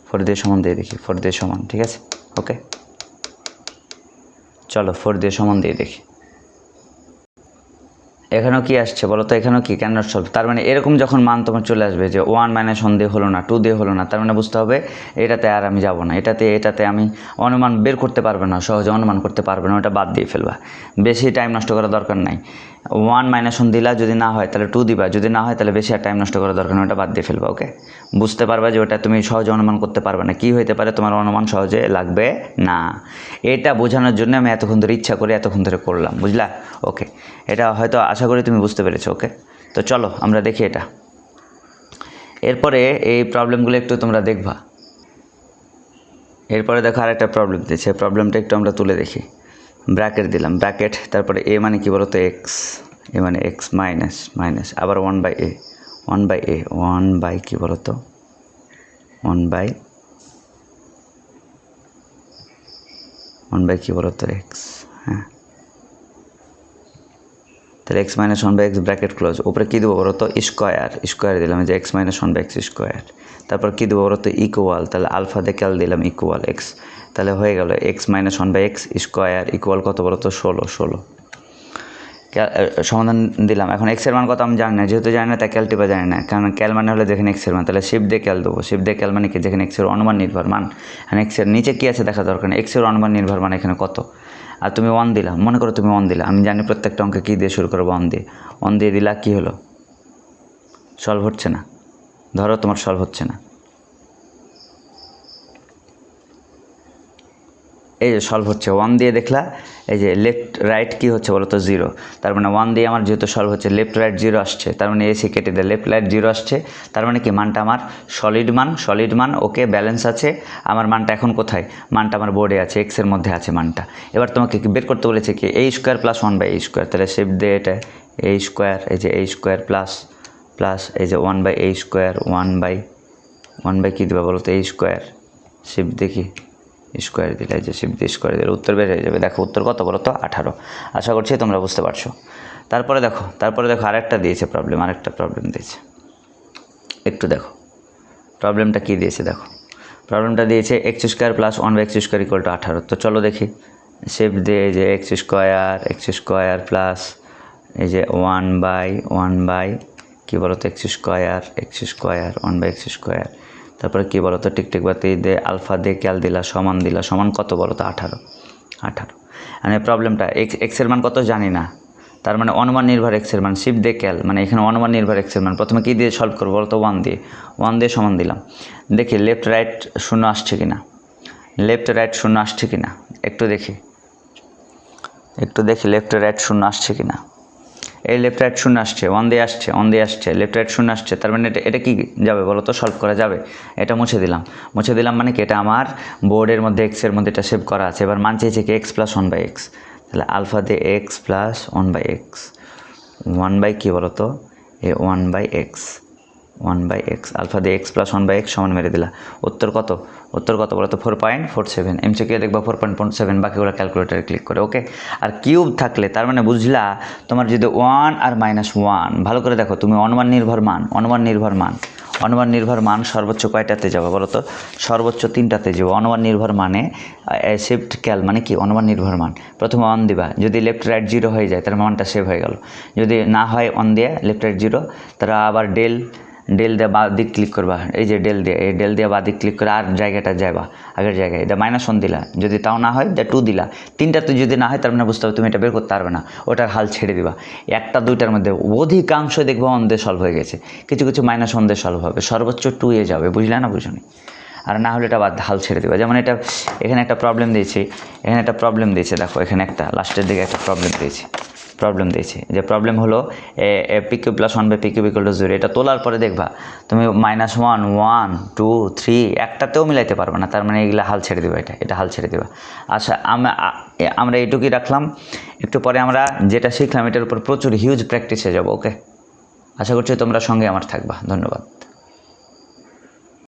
4 দিয়ে সমান, ঠিক আছে। ওকে চলো 4 দিয়ে সমান দিয়ে দেখি, এখানেও কি আসছে বলো তো, এখানেও কি ক্যান নট সলভ। তার মানে এরকম যখন মান তোমার চলে আসবে যে 1 -1 দিয়ে হলো না, 2 দিয়ে হলো না, তার মানে বুঝতে হবে এটাতে আর আমি যাব না, এটাতে আমি অনুমান বের করতে পারবে না, সহজে অনুমান করতে পারবে না, ওটা বাদ দিয়ে ফেলবা, বেশি টাইম নষ্ট করার দরকার নাই। 1 -1 দিলা, যদি না হয় তাহলে 2 দিবা, যদি না হয় তাহলে বেশি আর টাইম নষ্ট করার দরকার নেই, ওটা বাদ দিয়ে ফেলবা। ওকে বুঝতে পারবা যে ওটা তুমি সহজে অনুমান করতে পারবে না, কি হইতে পারে তোমার অনুমান সহজে লাগবে না। এটা বোঝানোর জন্য আমি এতক্ষণ ধরে ইচ্ছা করে এতক্ষণ ধরে করলাম, বুঝলা। ওকে এটা হয়তো আশা করি তুমি বুঝতে পেরেছো। ওকে তো চলো আমরা দেখি এটা, এরপরে এই প্রবলেমগুলো একটু তোমরা দেখবা। এরপরে দেখো আরেকটা প্রবলেম দিয়েছে, প্রবলেমটা একটু আমরা তুলে দেখি। ব্র্যাকেট দিলাম, তারপরে এ মানে কি বলো তো, এক্স, এ মানে এক্স মাইনাস আবার 1/a, 1 বাই এ, 1 বাই কী বলো তো, 1 বাই কী বলো তো এক্স। হ্যাঁ, তাহলে x minus 1 by x bracket close, উপরে কী দেবো বলো তো, স্কোয়ার দিলাম যে x minus 1 by x square. তারপর কী দেবো বলো তো, ইকুয়াল, তাহলে আলফা দিয়ে ক্যাল দিলাম ইকুয়াল এক্স, তাহলে হয়ে গেল x minus 1 by x square equal কত বলো তো, 16। সমাধান দিলাম। এখন এক্সের মান কত আমি জানি না, যেহেতু জানি না তাই ক্যাল টিপা জানি না, কারণ ক্যাল মানে হলো যেখানে এক্সের মান, তাহলে শিফট দিয়ে ক্যাল দেবো, শিফট দিয়ে ক্যাল মানে কি, যেখানে এক্সের অনুমান নির্ভর মান, এখন এক্সের নিচে কী আছে দেখা দরকার নেই, এক্সের অনুমান নির্ভর মান এখানে কত, আর তুমি 1 দিলা, মনে করো তুমি 1 দিলা, আমি জানি প্রত্যেকটা অঙ্কে কী দিয়ে শুরু করবো, 1 দিয়ে দিলা, কী হলো, সলভ হচ্ছে না, ধরো তোমার সলভ হচ্ছে না, এই যে সলভ হচ্ছে, 1 দিয়ে দেখলা, এই যে লেফট রাইট কী হচ্ছে বলো তো, 0, তার মানে 1 দিয়ে আমার যেহেতু সলভ হচ্ছে, লেফট রাইট 0 আসছে, তার মানে এসি কেটে দেয়, লেফট রাইট 0 আসছে, তার মানে কি মানটা আমার সলিড মান, ওকে ব্যালেন্স আছে, আমার মানটা এখন কোথায়, মানটা আমার বোর্ডে আছে, এক্সের মধ্যে আছে মানটা। এবার তোমাকে বের করতে বলেছে কি, a square plus 1 by a square, তাহলে শিফট দিয়ে এটা এ স্কোয়ার, এই যে এ স্কোয়ার প্লাস এই যে 1 বাই এ স্কোয়ার, 1 বাই কী দেবে বলো তো, এ স্কোয়ার, শিফট দেখি স্কোয়ার দিলে, যে শিফট দিয়ে স্কোয়ার দিলে উত্তর বের হয়ে যাবে। দেখো উত্তর কত বলো তো, 18। আশা করছি তোমরা বুঝতে পারছো। তারপরে দেখো আরেকটা দিয়েছে প্রবলেম, দিয়েছে, একটু দেখো প্রবলেমটা কী দিয়েছে, দেখো প্রবলেমটা দিয়েছে x square plus 1 by x square equal to 18। তো চলো দেখি, শিফট দিয়ে যে এক্স স্কোয়ার প্লাস এই যে 1 বাই কী বলো তো, x square 1 by x square, তারপরে কী বলো তো, টিকটিক বাতি দিয়ে আলফা দিয়ে ক্যাল দিলা, সমান কত বলো তো, 18। মানে প্রবলেমটা এক্সের মান কত জানি না, তার মানে অনুমান নির্ভর এক্সের মান, শিফট দিয়ে ক্যাল, মানে এখানে অনুমান নির্ভর এক্সের মান, প্রথমে কী দিয়ে সলভ করবো বলো তো, 1 দিয়ে সমান দিলাম, দেখি লেফট রাইট 0 আসছে কি না, একটু দেখি লেফট রাইট 0 আসছে কি না, এই লেফট রাইট 0 আসছে, 1 দিয়ে আসছে, লেফট রাইট 0 আসছে, তার মানে এটা কি যাবে বলো তো, সলভ করা যাবে। এটা মুছে দিলাম মানে কি, এটা আমার বোর্ডের মধ্যে এক্সের মধ্যে এটা সেভ করা আছে। এবার মান চেয়েছে কি, এক্স প্লাস 1 বাই এক্স, তাহলে আলফা দিয়ে x plus 1 by x, 1 by কী বলো তো, এ 1 বাই এক্স, আলফা দিয়ে এক্স প্লাস 1 বাই এক্স সমান মেরে দিলা, উত্তর কত বলো তো, 4.47। এমসিকিউ দেখবা 4.47, বাকিগুলো ক্যালকুলেটারে ক্লিক করে, ওকে। আর কিউব থাকলে তার মানে বুঝলা, তোমার যদি 1 আর -1, ভালো করে দেখো, তুমি অনুমান নির্ভর মান সর্বোচ্চ কয়টাতে যাবে বলো তো, সর্বোচ্চ 3টাতে যাবো। অনুমান নির্ভর মানে শিফট ক্যাল মানে কি, অনুমান নির্ভর মান, প্রথমে 1 দিবা, যদি লেফট রাইট 0 হয়ে যায় তার মানটা সেভ হয়ে গেল, যদি না হয় 1 দিয়ে লেফট রাইট 0, তারা আবার ডেল দিয়ে বা দিক ক্লিক করবা, এই যে ডেল দিয়ে বা দিক ক্লিক করে আর জায়গাটা যাবা আগের জায়গায়, এটা -1 দিলা, যদি তাও না হয় 2 দিলা, 3টাতে যদি না হয় তার মানে বুঝতে হবে তুমি এটা বের করতে পারবে না, ওটার হাল ছেড়ে দিবা। 1টা 2টার মধ্যে অধিকাংশ দেখবো 1 দিয়ে সলভ হয়ে গেছে, কিছু -1 দিয়ে সলভ হবে, সর্বোচ্চ 2 যাবে, বুঝলে না, বুঝুনি, আর না হলে এটা বাদ হাল ছেড়ে দেবা। যেমন এখানে একটা প্রবলেম দিয়েছি, দেখো এখানে একটা লাস্টের দিকে একটা প্রবলেম দিয়েছি, যে প্রবলেম হলো PQ plus 1 by PQ equal to 0, এটা তোলার পরে দেখবা তুমি -1, 1, 2, 3 একটাতেও মিলাইতে পারবে না, তার মানে এগুলা হাল ছেড়ে দেবা, এটা হাল ছেড়ে দেবা। আচ্ছা, আমরা এইটুকুই রাখলাম, একটু পরে আমরা যেটা শিখলাম এটার উপর প্রচুর হিউজ প্র্যাকটিসে যাব, ওকে। আশা করছি তোমরা সঙ্গে আমার থাকবা, ধন্যবাদ।